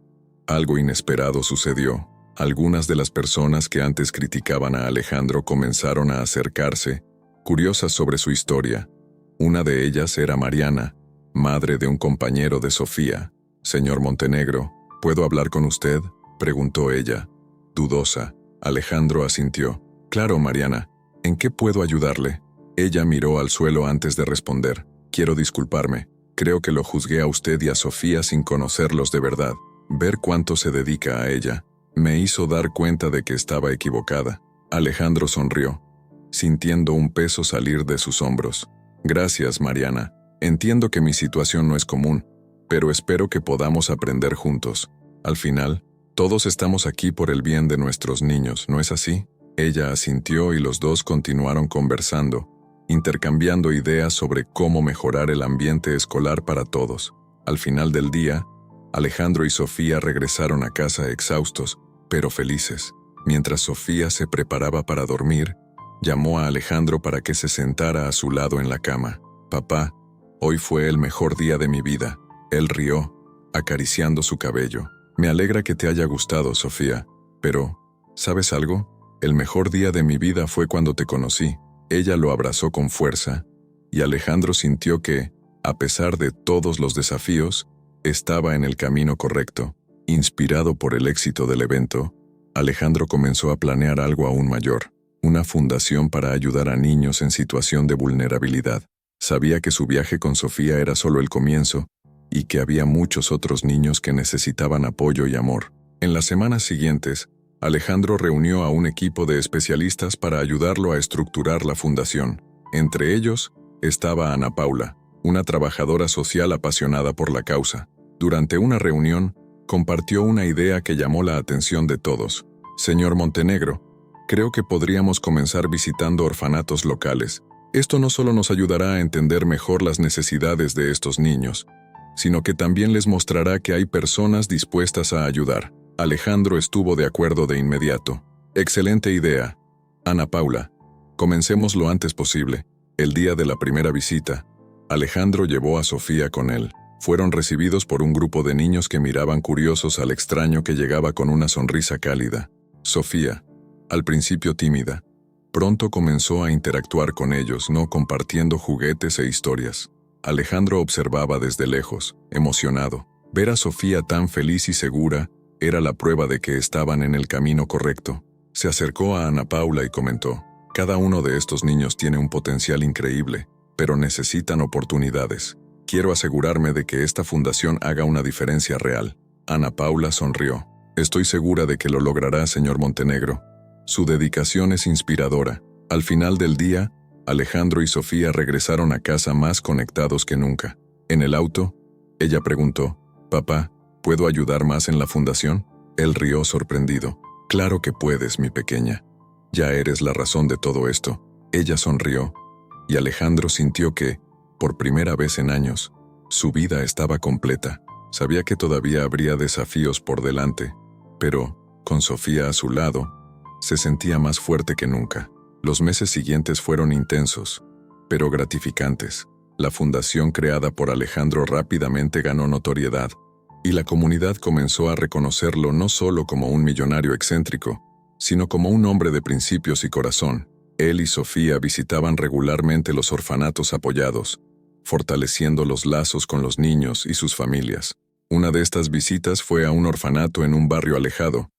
algo inesperado sucedió. Algunas de las personas que antes criticaban a Alejandro comenzaron a acercarse, curiosas sobre su historia. Una de ellas era Mariana, madre de un compañero de Sofía. «Señor Montenegro, ¿puedo hablar con usted?», preguntó ella, dudosa. Alejandro asintió. «Claro, Mariana. ¿En qué puedo ayudarle?». Ella miró al suelo antes de responder. «Quiero disculparme. Creo que lo juzgué a usted y a Sofía sin conocerlos de verdad. Ver cuánto se dedica a ella me hizo dar cuenta de que estaba equivocada». Alejandro sonrió, sintiendo un peso salir de sus hombros. «Gracias, Mariana. Entiendo que mi situación no es común, pero espero que podamos aprender juntos. Al final, todos estamos aquí por el bien de nuestros niños, ¿no es así?». Ella asintió y los dos continuaron conversando, intercambiando ideas sobre cómo mejorar el ambiente escolar para todos. Al final del día, Alejandro y Sofía regresaron a casa exhaustos, pero felices. Mientras Sofía se preparaba para dormir, llamó a Alejandro para que se sentara a su lado en la cama. «Papá, hoy fue el mejor día de mi vida». Él rió, acariciando su cabello. «Me alegra que te haya gustado, Sofía. Pero, ¿sabes algo? El mejor día de mi vida fue cuando te conocí». Ella lo abrazó con fuerza, y Alejandro sintió que, a pesar de todos los desafíos, estaba en el camino correcto. Inspirado por el éxito del evento, Alejandro comenzó a planear algo aún mayor, una fundación para ayudar a niños en situación de vulnerabilidad. Sabía que su viaje con Sofía era solo el comienzo, y que había muchos otros niños que necesitaban apoyo y amor. En las semanas siguientes, Alejandro reunió a un equipo de especialistas para ayudarlo a estructurar la fundación. Entre ellos, estaba Ana Paula, una trabajadora social apasionada por la causa. Durante una reunión, compartió una idea que llamó la atención de todos. «Señor Montenegro, creo que podríamos comenzar visitando orfanatos locales. Esto no solo nos ayudará a entender mejor las necesidades de estos niños, sino que también les mostrará que hay personas dispuestas a ayudar». Alejandro estuvo de acuerdo de inmediato. «Excelente idea. Ana Paula, comencemos lo antes posible». El día de la primera visita, Alejandro llevó a Sofía con él. Fueron recibidos por un grupo de niños que miraban curiosos al extraño que llegaba con una sonrisa cálida. Sofía, al principio tímida, pronto comenzó a interactuar con ellos, no compartiendo juguetes e historias. Alejandro observaba desde lejos, emocionado. Ver a Sofía tan feliz y segura era la prueba de que estaban en el camino correcto. Se acercó a Ana Paula y comentó: «Cada uno de estos niños tiene un potencial increíble, pero necesitan oportunidades. Quiero asegurarme de que esta fundación haga una diferencia real». Ana Paula sonrió. «Estoy segura de que lo logrará, señor Montenegro. Su dedicación es inspiradora». Al final del día, Alejandro y Sofía regresaron a casa más conectados que nunca. En el auto, ella preguntó: «Papá, ¿puedo ayudar más en la fundación?». Él rió sorprendido. «Claro que puedes, mi pequeña. Ya eres la razón de todo esto». Ella sonrió, y Alejandro sintió que, por primera vez en años, su vida estaba completa. Sabía que todavía habría desafíos por delante, pero, con Sofía a su lado, se sentía más fuerte que nunca. Los meses siguientes fueron intensos, pero gratificantes. La fundación creada por Alejandro rápidamente ganó notoriedad, y la comunidad comenzó a reconocerlo no solo como un millonario excéntrico, sino como un hombre de principios y corazón. Él y Sofía visitaban regularmente los orfanatos apoyados, fortaleciendo los lazos con los niños y sus familias. Una de estas visitas fue a un orfanato en un barrio alejado,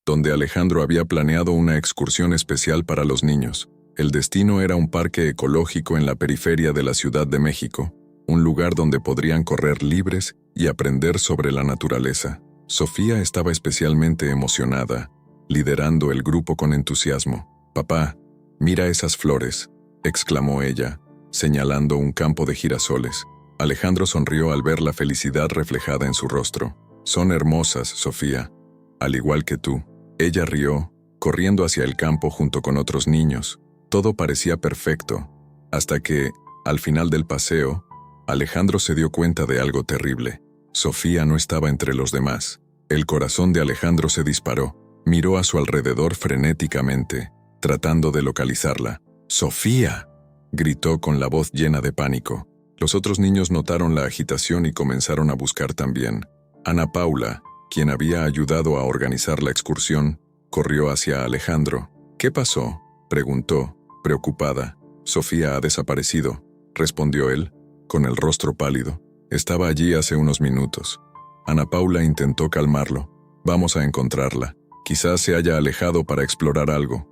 donde Alejandro había planeado una excursión especial para los niños. El destino era un parque ecológico en la periferia de la Ciudad de México, un lugar donde podrían correr libres y aprender sobre la naturaleza. Sofía estaba especialmente emocionada, liderando el grupo con entusiasmo. «Papá, mira esas flores», exclamó ella, señalando un campo de girasoles. Alejandro sonrió al ver la felicidad reflejada en su rostro. «Son hermosas, Sofía, al igual que tú». Ella rió, corriendo hacia el campo junto con otros niños. Todo parecía perfecto, hasta que, al final del paseo, Alejandro se dio cuenta de algo terrible. Sofía no estaba entre los demás. El corazón de Alejandro se disparó. Miró a su alrededor frenéticamente, tratando de localizarla. «¡Sofía!», gritó con la voz llena de pánico. Los otros niños notaron la agitación y comenzaron a buscar también. Ana Paula, quien había ayudado a organizar la excursión, corrió hacia Alejandro. «¿Qué pasó?», preguntó, preocupada. «Sofía ha desaparecido», respondió él, con el rostro pálido. «Estaba allí hace unos minutos». Ana Paula intentó calmarlo. «Vamos a encontrarla. Quizás se haya alejado para explorar algo.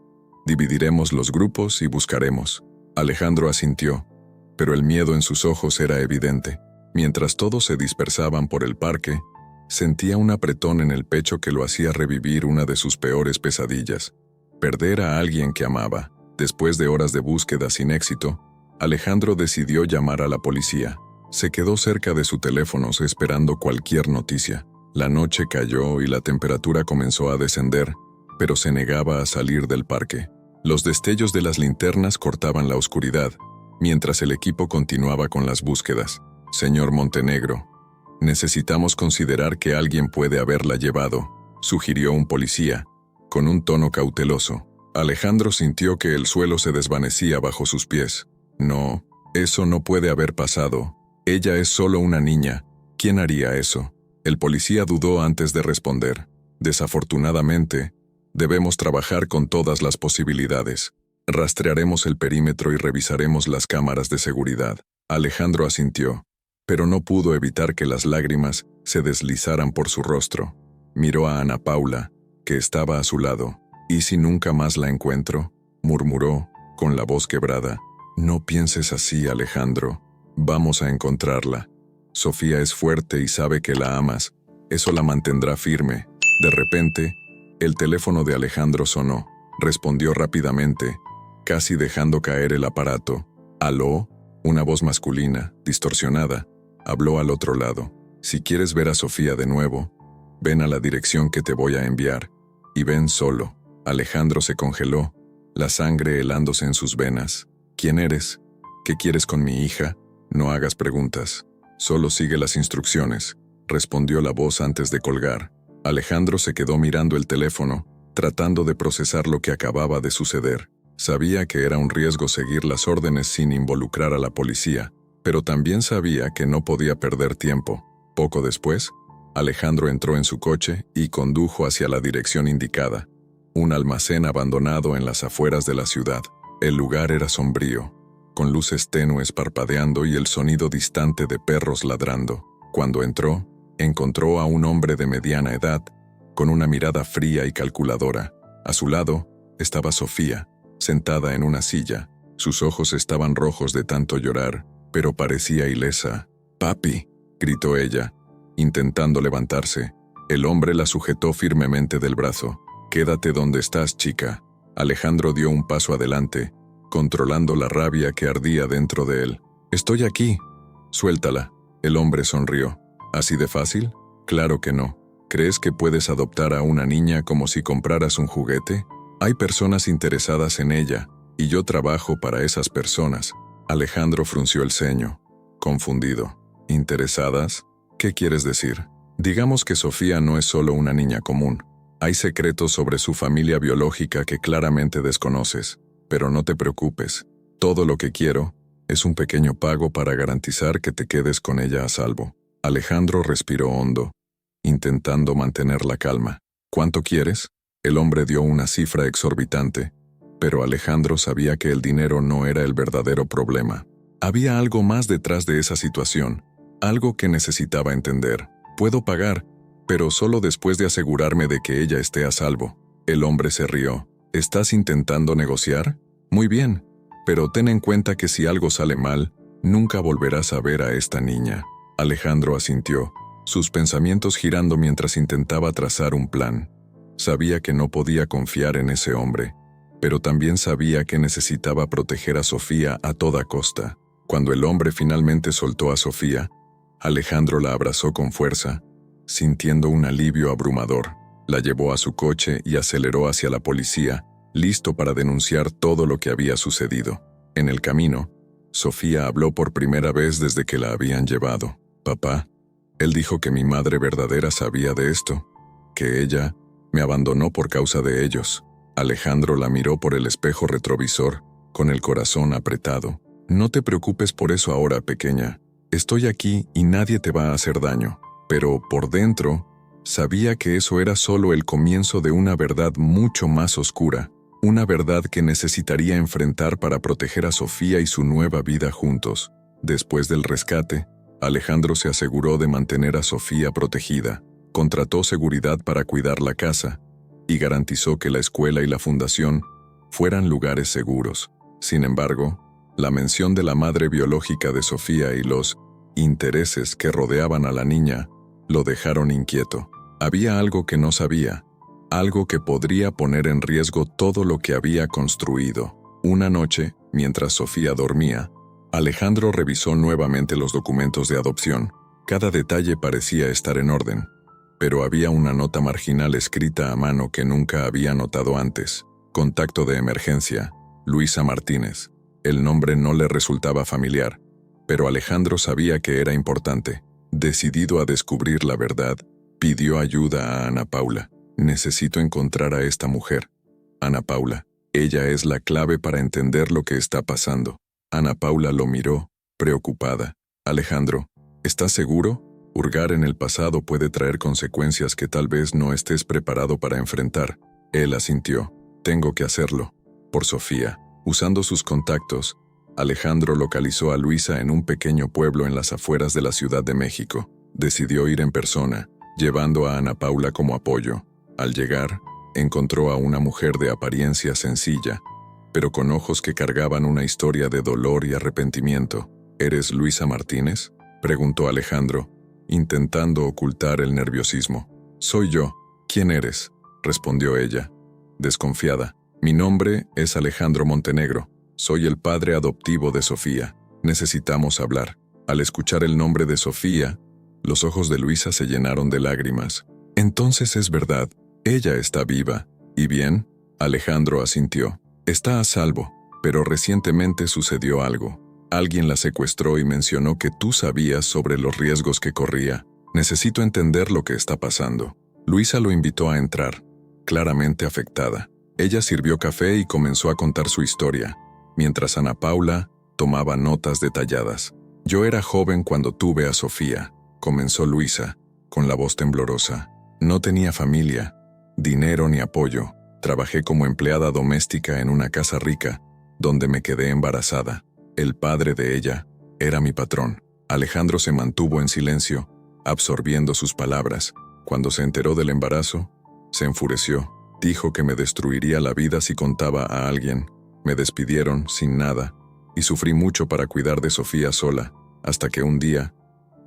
Dividiremos los grupos y buscaremos». Alejandro asintió, pero el miedo en sus ojos era evidente. Mientras todos se dispersaban por el parque, sentía un apretón en el pecho que lo hacía revivir una de sus peores pesadillas: perder a alguien que amaba. Después de horas de búsqueda sin éxito, Alejandro decidió llamar a la policía. Se quedó cerca de su teléfono esperando cualquier noticia. La noche cayó y la temperatura comenzó a descender, pero se negaba a salir del parque. Los destellos de las linternas cortaban la oscuridad, mientras el equipo continuaba con las búsquedas. «Señor Montenegro, Necesitamos considerar que alguien puede haberla llevado, sugirió un policía, con un tono cauteloso. Alejandro sintió que el suelo se desvanecía bajo sus pies. No, eso no puede haber pasado. Ella es solo una niña. ¿Quién haría eso? El policía dudó antes de responder. Desafortunadamente, debemos trabajar con todas las posibilidades. Rastrearemos el perímetro y revisaremos las cámaras de seguridad. Alejandro asintió, pero no pudo evitar que las lágrimas se deslizaran por su rostro. Miró a Ana Paula, que estaba a su lado. ¿Y si nunca más la encuentro?, murmuró, con la voz quebrada. No pienses así, Alejandro. Vamos a encontrarla. Sofía es fuerte y sabe que la amas. Eso la mantendrá firme. De repente, el teléfono de Alejandro sonó. Respondió rápidamente, casi dejando caer el aparato. ¿Aló? Una voz masculina, distorsionada, habló al otro lado. Si quieres ver a Sofía de nuevo, ven a la dirección que te voy a enviar. Y ven solo. Alejandro se congeló, la sangre helándose en sus venas. ¿Quién eres? ¿Qué quieres con mi hija? No hagas preguntas. Solo sigue las instrucciones, respondió la voz antes de colgar. Alejandro se quedó mirando el teléfono, tratando de procesar lo que acababa de suceder. Sabía que era un riesgo seguir las órdenes sin involucrar a la policía, pero también sabía que no podía perder tiempo. Poco después, Alejandro entró en su coche y condujo hacia la dirección indicada, un almacén abandonado en las afueras de la ciudad. El lugar era sombrío, con luces tenues parpadeando y el sonido distante de perros ladrando. Cuando entró, encontró a un hombre de mediana edad, con una mirada fría y calculadora. A su lado estaba Sofía, sentada en una silla. Sus ojos estaban rojos de tanto llorar, pero parecía ilesa. «Papi», gritó ella, intentando levantarse. El hombre la sujetó firmemente del brazo. «Quédate donde estás, chica». Alejandro dio un paso adelante, controlando la rabia que ardía dentro de él. «Estoy aquí». «Suéltala». El hombre sonrió. ¿Así de fácil? Claro que no. ¿Crees que puedes adoptar a una niña como si compraras un juguete? Hay personas interesadas en ella, y yo trabajo para esas personas. Alejandro frunció el ceño, confundido. ¿Interesadas? ¿Qué quieres decir? Digamos que Sofía no es solo una niña común. Hay secretos sobre su familia biológica que claramente desconoces. Pero no te preocupes. Todo lo que quiero es un pequeño pago para garantizar que te quedes con ella a salvo. Alejandro respiró hondo, intentando mantener la calma. ¿Cuánto quieres? El hombre dio una cifra exorbitante, pero Alejandro sabía que el dinero no era el verdadero problema. Había algo más detrás de esa situación, algo que necesitaba entender. Puedo pagar, pero solo después de asegurarme de que ella esté a salvo. El hombre se rió. ¿Estás intentando negociar? Muy bien, pero ten en cuenta que si algo sale mal, nunca volverás a ver a esta niña. Alejandro asintió, sus pensamientos girando mientras intentaba trazar un plan. Sabía que no podía confiar en ese hombre, pero también sabía que necesitaba proteger a Sofía a toda costa. Cuando el hombre finalmente soltó a Sofía, Alejandro la abrazó con fuerza, sintiendo un alivio abrumador. La llevó a su coche y aceleró hacia la policía, listo para denunciar todo lo que había sucedido. En el camino, Sofía habló por primera vez desde que la habían llevado. «Papá, él dijo que mi madre verdadera sabía de esto, que ella me abandonó por causa de ellos». Alejandro la miró por el espejo retrovisor, con el corazón apretado. «No te preocupes por eso ahora, pequeña. Estoy aquí y nadie te va a hacer daño». Pero por dentro, sabía que eso era solo el comienzo de una verdad mucho más oscura, una verdad que necesitaría enfrentar para proteger a Sofía y su nueva vida juntos. Después del rescate, Alejandro se aseguró de mantener a Sofía protegida, contrató seguridad para cuidar la casa y garantizó que la escuela y la fundación fueran lugares seguros. Sin embargo, la mención de la madre biológica de Sofía y los intereses que rodeaban a la niña lo dejaron inquieto. Había algo que no sabía, algo que podría poner en riesgo todo lo que había construido. Una noche, mientras Sofía dormía, Alejandro revisó nuevamente los documentos de adopción. Cada detalle parecía estar en orden, pero había una nota marginal escrita a mano que nunca había notado antes. Contacto de emergencia, Luisa Martínez. El nombre no le resultaba familiar, pero Alejandro sabía que era importante. Decidido a descubrir la verdad, pidió ayuda a Ana Paula. Necesito encontrar a esta mujer. Ana Paula, ella es la clave para entender lo que está pasando. Ana Paula lo miró, preocupada. Alejandro, ¿estás seguro? Hurgar en el pasado puede traer consecuencias que tal vez no estés preparado para enfrentar. Él asintió. Tengo que hacerlo. Por Sofía. Usando sus contactos, Alejandro localizó a Luisa en un pequeño pueblo en las afueras de la Ciudad de México. Decidió ir en persona, llevando a Ana Paula como apoyo. Al llegar, encontró a una mujer de apariencia sencilla, pero con ojos que cargaban una historia de dolor y arrepentimiento. ¿Eres Luisa Martínez?, preguntó Alejandro, intentando ocultar el nerviosismo. Soy yo. ¿Quién eres?, respondió ella, desconfiada. Mi nombre es Alejandro Montenegro. Soy el padre adoptivo de Sofía. Necesitamos hablar. Al escuchar el nombre de Sofía, los ojos de Luisa se llenaron de lágrimas. Entonces es verdad. Ella está viva. ¿Y bien? Alejandro asintió. Está a salvo, pero recientemente sucedió algo. Alguien la secuestró y mencionó que tú sabías sobre los riesgos que corría. Necesito entender lo que está pasando. Luisa lo invitó a entrar, claramente afectada. Ella sirvió café y comenzó a contar su historia, mientras Ana Paula tomaba notas detalladas. Yo era joven cuando tuve a Sofía, comenzó Luisa, con la voz temblorosa. No tenía familia, dinero ni apoyo. Trabajé como empleada doméstica en una casa rica, donde me quedé embarazada. El padre de ella era mi patrón. Alejandro se mantuvo en silencio, absorbiendo sus palabras. Cuando se enteró del embarazo, se enfureció. Dijo que me destruiría la vida si contaba a alguien. Me despidieron sin nada, y sufrí mucho para cuidar de Sofía sola, hasta que un día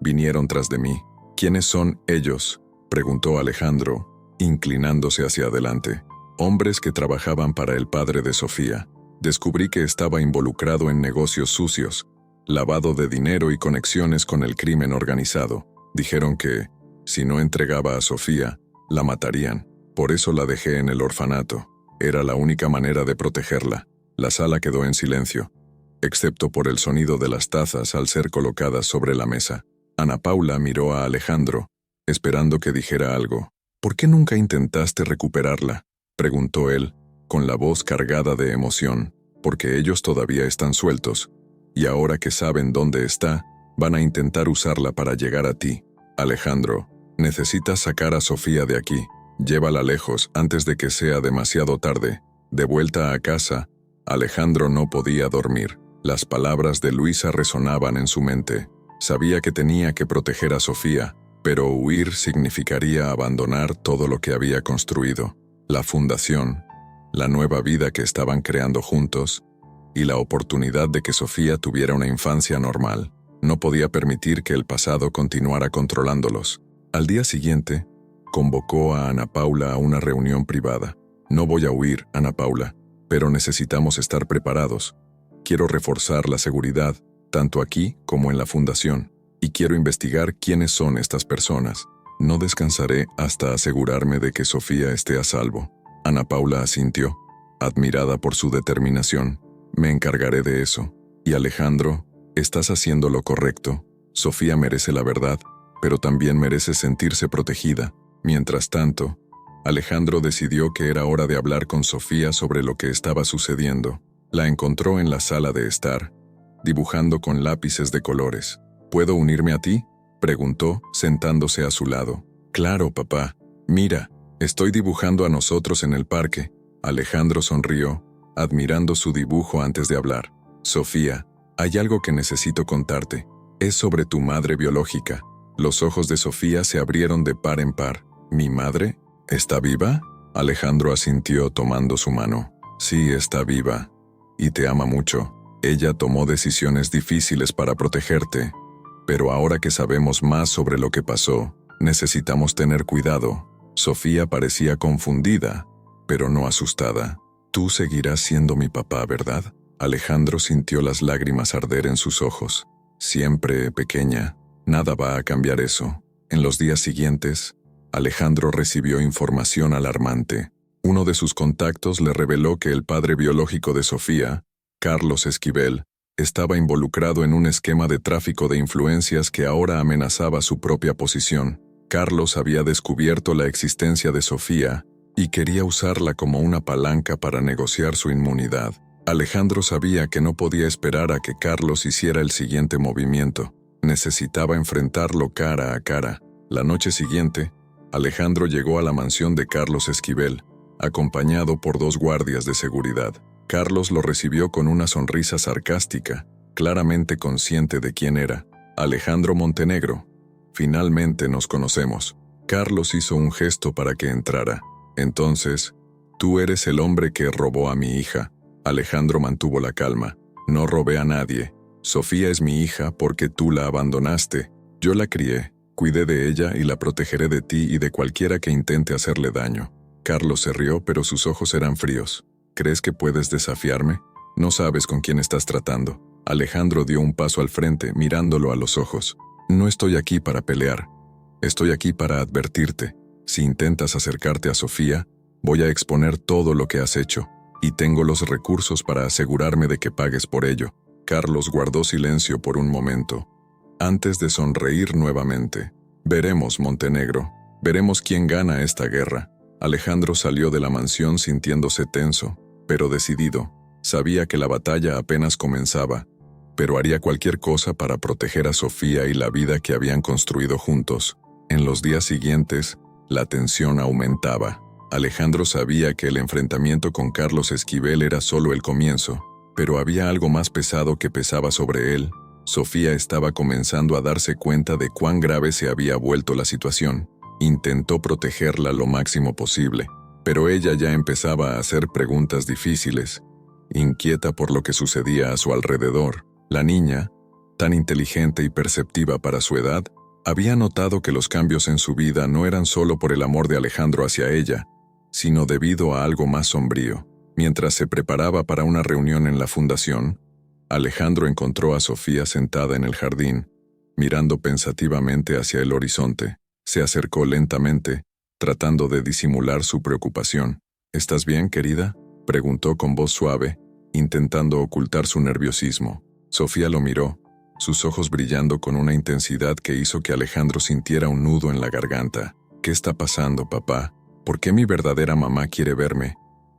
vinieron tras de mí. ¿Quiénes son ellos?, preguntó Alejandro, inclinándose hacia adelante. Hombres que trabajaban para el padre de Sofía. Descubrí que estaba involucrado en negocios sucios, lavado de dinero y conexiones con el crimen organizado. Dijeron que, si no entregaba a Sofía, la matarían. Por eso la dejé en el orfanato. Era la única manera de protegerla. La sala quedó en silencio, excepto por el sonido de las tazas al ser colocadas sobre la mesa. Ana Paula miró a Alejandro, esperando que dijera algo. ¿Por qué nunca intentaste recuperarla?, preguntó él, con la voz cargada de emoción. Porque ellos todavía están sueltos, y ahora que saben dónde está, van a intentar usarla para llegar a ti. Alejandro, necesitas sacar a Sofía de aquí. Llévala lejos antes de que sea demasiado tarde. De vuelta a casa, Alejandro no podía dormir. Las palabras de Luisa resonaban en su mente. Sabía que tenía que proteger a Sofía, pero huir significaría abandonar todo lo que había construido. La fundación, la nueva vida que estaban creando juntos, y la oportunidad de que Sofía tuviera una infancia normal. No podía permitir que el pasado continuara controlándolos. Al día siguiente, convocó a Ana Paula a una reunión privada. No voy a huir, Ana Paula, pero necesitamos estar preparados. Quiero reforzar la seguridad, tanto aquí como en la fundación, y quiero investigar quiénes son estas personas. No descansaré hasta asegurarme de que Sofía esté a salvo. Ana Paula asintió, admirada por su determinación. Me encargaré de eso. Y Alejandro, estás haciendo lo correcto. Sofía merece la verdad, pero también merece sentirse protegida. Mientras tanto, Alejandro decidió que era hora de hablar con Sofía sobre lo que estaba sucediendo. La encontró en la sala de estar, dibujando con lápices de colores. ¿Puedo unirme a ti?, preguntó, sentándose a su lado. Claro, papá. Mira, estoy dibujando a nosotros en el parque. Alejandro sonrió, admirando su dibujo antes de hablar. Sofía, hay algo que necesito contarte. Es sobre tu madre biológica. Los ojos de Sofía se abrieron de par en par. ¿Mi madre? ¿Está viva?, Alejandro asintió tomando su mano. Sí, está viva. Y te ama mucho. Ella tomó decisiones difíciles para protegerte. Pero ahora que sabemos más sobre lo que pasó, necesitamos tener cuidado. Sofía parecía confundida, pero no asustada. Tú seguirás siendo mi papá, ¿verdad? Alejandro sintió las lágrimas arder en sus ojos. Siempre, pequeña. Nada va a cambiar eso. En los días siguientes, Alejandro recibió información alarmante. Uno de sus contactos le reveló que el padre biológico de Sofía, Carlos Esquivel, Estaba involucrado en un esquema de tráfico de influencias que ahora amenazaba su propia posición. Carlos había descubierto la existencia de Sofía y quería usarla como una palanca para negociar su inmunidad. Alejandro sabía que no podía esperar a que Carlos hiciera el siguiente movimiento. Necesitaba enfrentarlo cara a cara. La noche siguiente, Alejandro llegó a la mansión de Carlos Esquivel, acompañado por 2 guardias de seguridad. Carlos lo recibió con una sonrisa sarcástica, claramente consciente de quién era. Alejandro Montenegro. Finalmente nos conocemos. Carlos hizo un gesto para que entrara. Entonces, tú eres el hombre que robó a mi hija. Alejandro mantuvo la calma. No robé a nadie. Sofía es mi hija porque tú la abandonaste. Yo la crié, cuidé de ella y la protegeré de ti y de cualquiera que intente hacerle daño. Carlos se rió, pero sus ojos eran fríos. ¿Crees que puedes desafiarme? No sabes con quién estás tratando. Alejandro dio un paso al frente, mirándolo a los ojos. No estoy aquí para pelear. Estoy aquí para advertirte. Si intentas acercarte a Sofía, voy a exponer todo lo que has hecho, y tengo los recursos para asegurarme de que pagues por ello. Carlos guardó silencio por un momento, antes de sonreír nuevamente. Veremos, Montenegro. Veremos quién gana esta guerra. Alejandro salió de la mansión sintiéndose tenso, pero decidido. Sabía que la batalla apenas comenzaba, pero haría cualquier cosa para proteger a Sofía y la vida que habían construido juntos. En los días siguientes, la tensión aumentaba. Alejandro sabía que el enfrentamiento con Carlos Esquivel era solo el comienzo, pero había algo más pesado que pesaba sobre él. Sofía estaba comenzando a darse cuenta de cuán grave se había vuelto la situación. Intentó protegerla lo máximo posible, pero ella ya empezaba a hacer preguntas difíciles, inquieta por lo que sucedía a su alrededor. La niña, tan inteligente y perceptiva para su edad, había notado que los cambios en su vida no eran solo por el amor de Alejandro hacia ella, sino debido a algo más sombrío. Mientras se preparaba para una reunión en la fundación, Alejandro encontró a Sofía sentada en el jardín, mirando pensativamente hacia el horizonte. Se acercó lentamente, tratando de disimular su preocupación. ¿Estás bien, querida?, preguntó con voz suave, intentando ocultar su nerviosismo. Sofía lo miró, sus ojos brillando con una intensidad que hizo que Alejandro sintiera un nudo en la garganta. ¿Qué está pasando, papá? ¿Por qué mi verdadera mamá quiere verme?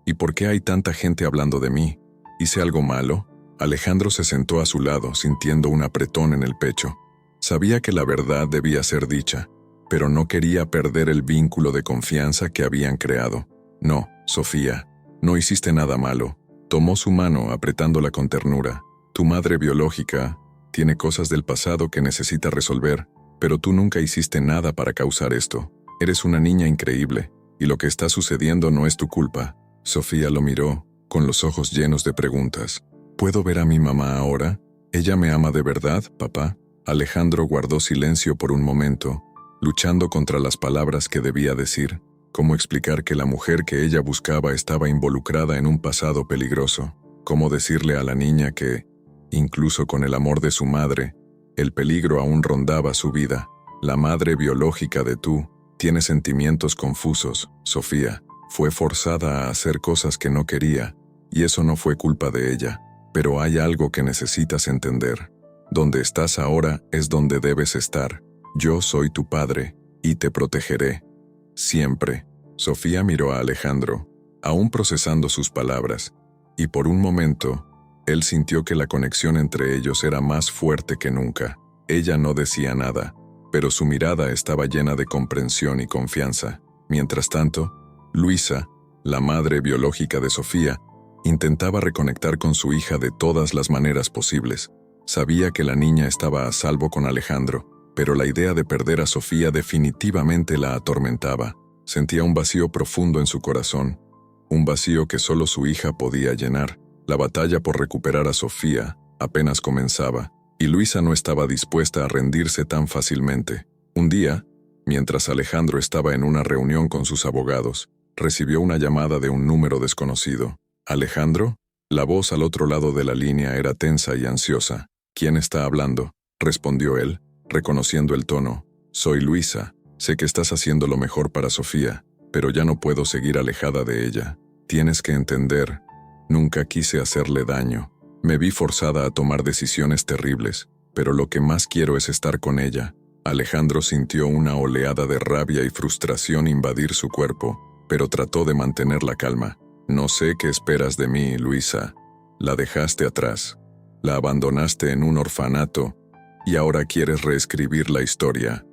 ¿Y por qué hay tanta gente hablando de mí? ¿Hice algo malo? Alejandro se sentó a su lado, sintiendo un apretón en el pecho. Sabía que la verdad debía ser dicha, pero no quería perder el vínculo de confianza que habían creado. No, Sofía, no hiciste nada malo. Tomó su mano, apretándola con ternura. Tu madre biológica tiene cosas del pasado que necesita resolver, pero tú nunca hiciste nada para causar esto. Eres una niña increíble, y lo que está sucediendo no es tu culpa. Sofía lo miró, con los ojos llenos de preguntas. ¿Puedo ver a mi mamá ahora? ¿Ella me ama de verdad, papá? Alejandro guardó silencio por un momento, luchando contra las palabras que debía decir. ¿Cómo explicar que la mujer que ella buscaba estaba involucrada en un pasado peligroso? ¿Cómo decirle a la niña que, incluso con el amor de su madre, el peligro aún rondaba su vida? La madre biológica de tú tiene sentimientos confusos, Sofía. Fue forzada a hacer cosas que no quería, y eso no fue culpa de ella. Pero hay algo que necesitas entender. Donde estás ahora es donde debes estar. Yo soy tu padre, y te protegeré. Siempre. Sofía miró a Alejandro, aún procesando sus palabras, y por un momento, él sintió que la conexión entre ellos era más fuerte que nunca. Ella no decía nada, pero su mirada estaba llena de comprensión y confianza. Mientras tanto, Luisa, la madre biológica de Sofía, intentaba reconectar con su hija de todas las maneras posibles. Sabía que la niña estaba a salvo con Alejandro, pero la idea de perder a Sofía definitivamente la atormentaba. Sentía un vacío profundo en su corazón, un vacío que solo su hija podía llenar. La batalla por recuperar a Sofía apenas comenzaba, y Luisa no estaba dispuesta a rendirse tan fácilmente. Un día, mientras Alejandro estaba en una reunión con sus abogados, recibió una llamada de un número desconocido. ¿Alejandro? La voz al otro lado de la línea era tensa y ansiosa. ¿Quién está hablando?, respondió él, reconociendo el tono. Soy Luisa. Sé que estás haciendo lo mejor para Sofía, pero ya no puedo seguir alejada de ella. Tienes que entender, nunca quise hacerle daño. Me vi forzada a tomar decisiones terribles, pero lo que más quiero es estar con ella. Alejandro sintió una oleada de rabia y frustración invadir su cuerpo, pero trató de mantener la calma. No sé qué esperas de mí, Luisa. La dejaste atrás. La abandonaste en un orfanato y ahora quieres reescribir la historia.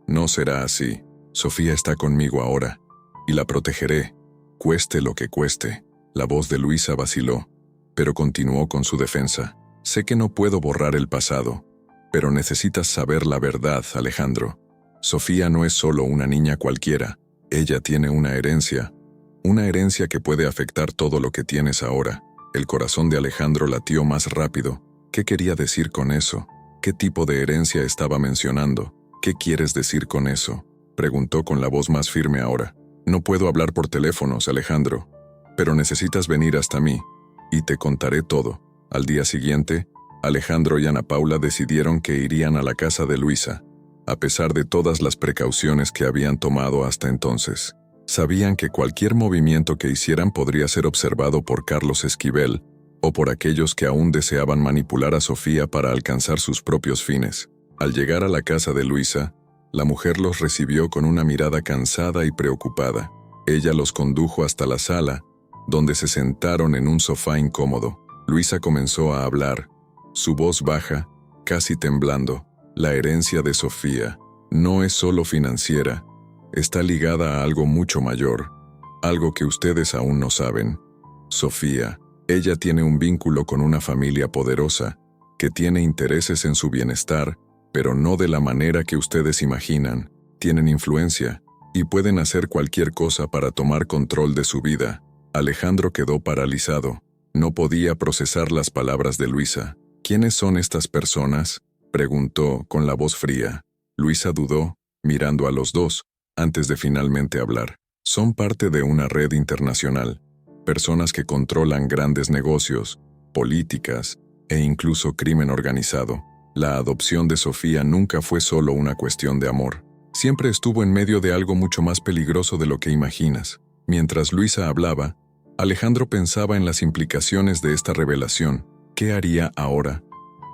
No será así. Sofía está conmigo ahora y la protegeré, cueste lo que cueste. La voz de Luisa vaciló, pero continuó con su defensa. Sé que no puedo borrar el pasado, pero necesitas saber la verdad, Alejandro. Sofía no es solo una niña cualquiera. Ella tiene una herencia que puede afectar todo lo que tienes ahora. El corazón de Alejandro latió más rápido. ¿Qué quería decir con eso? ¿Qué tipo de herencia estaba mencionando? ¿Qué quieres decir con eso?, preguntó con la voz más firme ahora. No puedo hablar por teléfonos, Alejandro, pero necesitas venir hasta mí, y te contaré todo. Al día siguiente, Alejandro y Ana Paula decidieron que irían a la casa de Luisa, a pesar de todas las precauciones que habían tomado hasta entonces. Sabían que cualquier movimiento que hicieran podría ser observado por Carlos Esquivel o por aquellos que aún deseaban manipular a Sofía para alcanzar sus propios fines. Al llegar a la casa de Luisa, la mujer los recibió con una mirada cansada y preocupada. Ella los condujo hasta la sala, donde se sentaron en un sofá incómodo. Luisa comenzó a hablar, su voz baja, casi temblando. La herencia de Sofía no es solo financiera, está ligada a algo mucho mayor, algo que ustedes aún no saben. Sofía, ella tiene un vínculo con una familia poderosa, que tiene intereses en su bienestar, pero no de la manera que ustedes imaginan. Tienen influencia, y pueden hacer cualquier cosa para tomar control de su vida. Alejandro quedó paralizado. No podía procesar las palabras de Luisa. ¿Quiénes son estas personas?, preguntó con la voz fría. Luisa dudó, mirando a los dos, antes de finalmente hablar. Son parte de una red internacional, personas que controlan grandes negocios, políticas e incluso crimen organizado. La adopción de Sofía nunca fue solo una cuestión de amor. Siempre estuvo en medio de algo mucho más peligroso de lo que imaginas. Mientras Luisa hablaba, Alejandro pensaba en las implicaciones de esta revelación. ¿Qué haría ahora?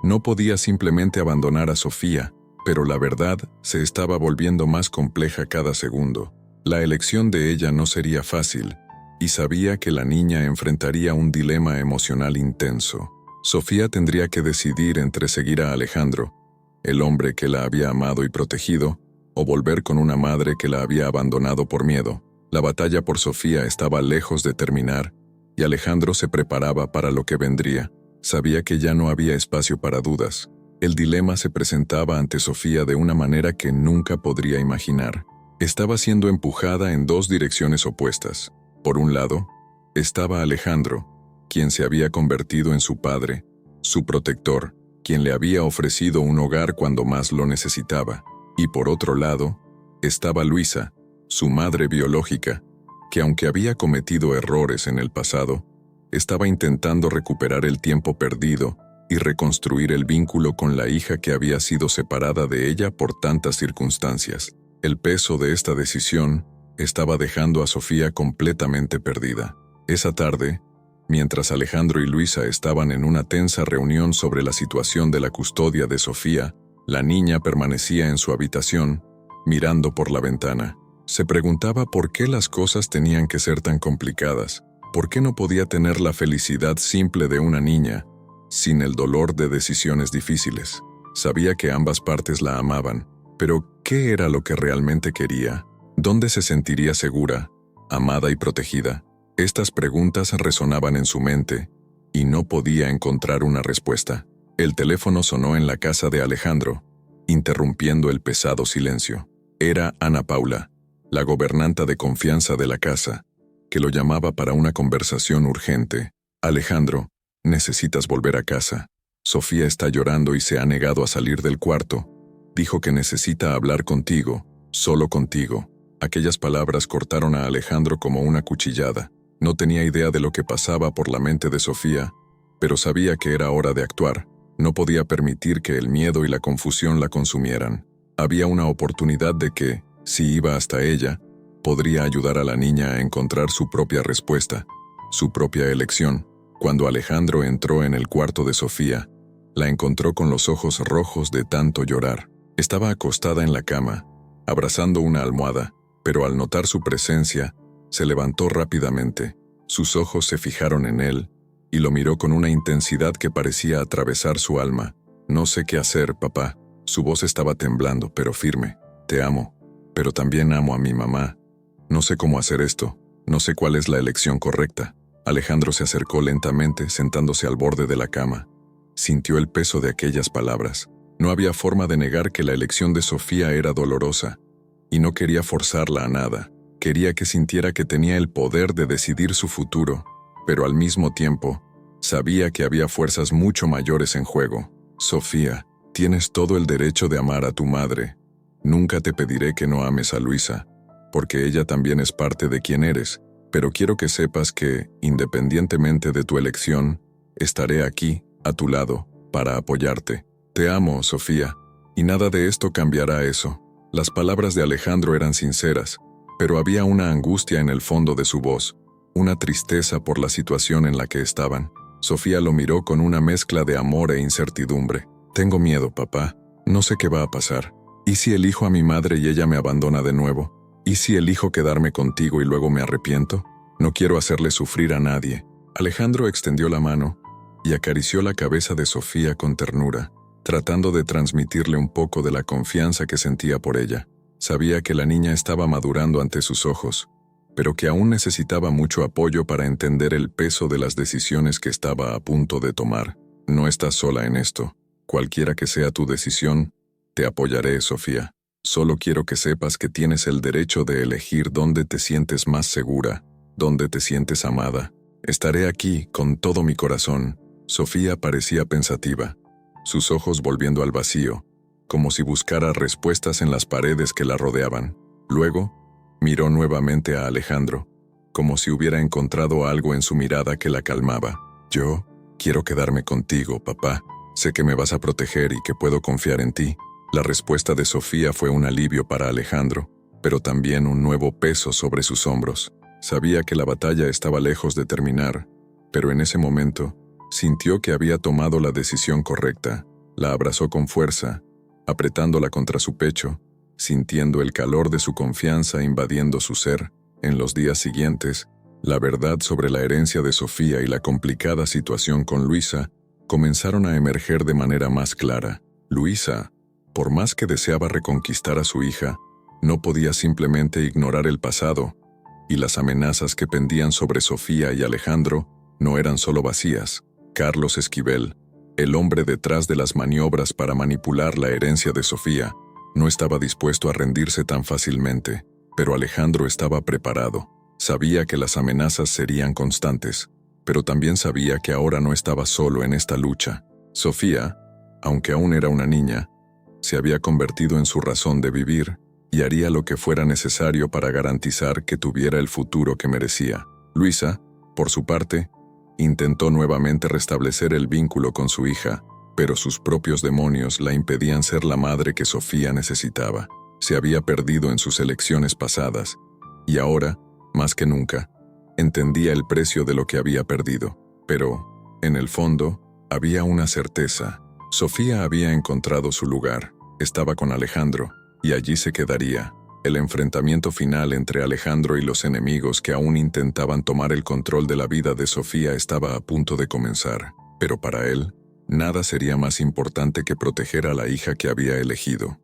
No podía simplemente abandonar a Sofía, pero la verdad se estaba volviendo más compleja cada segundo. La elección de ella no sería fácil, y sabía que la niña enfrentaría un dilema emocional intenso. Sofía tendría que decidir entre seguir a Alejandro, el hombre que la había amado y protegido, o volver con una madre que la había abandonado por miedo. La batalla por Sofía estaba lejos de terminar, y Alejandro se preparaba para lo que vendría. Sabía que ya no había espacio para dudas. El dilema se presentaba ante Sofía de una manera que nunca podría imaginar. Estaba siendo empujada en dos direcciones opuestas. Por un lado, estaba Alejandro, quien se había convertido en su padre, su protector, quien le había ofrecido un hogar cuando más lo necesitaba. Y por otro lado, estaba Luisa, su madre biológica, que aunque había cometido errores en el pasado, estaba intentando recuperar el tiempo perdido y reconstruir el vínculo con la hija que había sido separada de ella por tantas circunstancias. El peso de esta decisión estaba dejando a Sofía completamente perdida. Esa tarde, mientras Alejandro y Luisa estaban en una tensa reunión sobre la situación de la custodia de Sofía, la niña permanecía en su habitación, mirando por la ventana. Se preguntaba por qué las cosas tenían que ser tan complicadas, por qué no podía tener la felicidad simple de una niña, sin el dolor de decisiones difíciles. Sabía que ambas partes la amaban, pero ¿qué era lo que realmente quería? ¿Dónde se sentiría segura, amada y protegida? Estas preguntas resonaban en su mente, y no podía encontrar una respuesta. El teléfono sonó en la casa de Alejandro, interrumpiendo el pesado silencio. Era Ana Paula, la gobernanta de confianza de la casa, que lo llamaba para una conversación urgente. Alejandro, necesitas volver a casa. Sofía está llorando y se ha negado a salir del cuarto. Dijo que necesita hablar contigo, solo contigo. Aquellas palabras cortaron a Alejandro como una cuchillada. No tenía idea de lo que pasaba por la mente de Sofía, pero sabía que era hora de actuar. No podía permitir que el miedo y la confusión la consumieran. Había una oportunidad de que, si iba hasta ella, podría ayudar a la niña a encontrar su propia respuesta, su propia elección. Cuando Alejandro entró en el cuarto de Sofía, la encontró con los ojos rojos de tanto llorar. Estaba acostada en la cama, abrazando una almohada, pero al notar su presencia, se levantó rápidamente. Sus ojos se fijaron en él, y lo miró con una intensidad que parecía atravesar su alma. «No sé qué hacer, papá». Su voz estaba temblando, pero firme. «Te amo, pero también amo a mi mamá. No sé cómo hacer esto, no sé cuál es la elección correcta». Alejandro se acercó lentamente, sentándose al borde de la cama. Sintió el peso de aquellas palabras. No había forma de negar que la elección de Sofía era dolorosa, y no quería forzarla a nada. Quería que sintiera que tenía el poder de decidir su futuro, pero al mismo tiempo, sabía que había fuerzas mucho mayores en juego. «Sofía, tienes todo el derecho de amar a tu madre. Nunca te pediré que no ames a Luisa, porque ella también es parte de quien eres, pero quiero que sepas que, independientemente de tu elección, estaré aquí, a tu lado, para apoyarte. Te amo, Sofía, y nada de esto cambiará eso». Las palabras de Alejandro eran sinceras, pero había una angustia en el fondo de su voz, una tristeza por la situación en la que estaban. Sofía lo miró con una mezcla de amor e incertidumbre. «Tengo miedo, papá. No sé qué va a pasar. ¿Y si elijo a mi madre y ella me abandona de nuevo? ¿Y si elijo quedarme contigo y luego me arrepiento? No quiero hacerle sufrir a nadie». Alejandro extendió la mano y acarició la cabeza de Sofía con ternura, tratando de transmitirle un poco de la confianza que sentía por ella. Sabía que la niña estaba madurando ante sus ojos, pero que aún necesitaba mucho apoyo para entender el peso de las decisiones que estaba a punto de tomar. «No estás sola en esto. Cualquiera que sea tu decisión, te apoyaré, Sofía. Solo quiero que sepas que tienes el derecho de elegir dónde te sientes más segura, dónde te sientes amada. Estaré aquí con todo mi corazón». Sofía parecía pensativa, sus ojos volviendo al vacío, como si buscara respuestas en las paredes que la rodeaban. Luego, miró nuevamente a Alejandro, como si hubiera encontrado algo en su mirada que la calmaba. «Yo quiero quedarme contigo, papá. Sé que me vas a proteger y que puedo confiar en ti». La respuesta de Sofía fue un alivio para Alejandro, pero también un nuevo peso sobre sus hombros. Sabía que la batalla estaba lejos de terminar, pero en ese momento, sintió que había tomado la decisión correcta. La abrazó con fuerza, apretándola contra su pecho, sintiendo el calor de su confianza invadiendo su ser. En los días siguientes, la verdad sobre la herencia de Sofía y la complicada situación con Luisa comenzaron a emerger de manera más clara. Luisa, por más que deseaba reconquistar a su hija, no podía simplemente ignorar el pasado, y las amenazas que pendían sobre Sofía y Alejandro no eran solo vacías. Carlos Esquivel, el hombre detrás de las maniobras para manipular la herencia de Sofía, no estaba dispuesto a rendirse tan fácilmente, pero Alejandro estaba preparado. Sabía que las amenazas serían constantes, pero también sabía que ahora no estaba solo en esta lucha. Sofía, aunque aún era una niña, se había convertido en su razón de vivir y haría lo que fuera necesario para garantizar que tuviera el futuro que merecía. Luisa, por su parte, intentó nuevamente restablecer el vínculo con su hija, pero sus propios demonios la impedían ser la madre que Sofía necesitaba. Se había perdido en sus elecciones pasadas, y ahora, más que nunca, entendía el precio de lo que había perdido. Pero, en el fondo, había una certeza. Sofía había encontrado su lugar, estaba con Alejandro, y allí se quedaría. El enfrentamiento final entre Alejandro y los enemigos que aún intentaban tomar el control de la vida de Sofía estaba a punto de comenzar, pero para él, nada sería más importante que proteger a la hija que había elegido.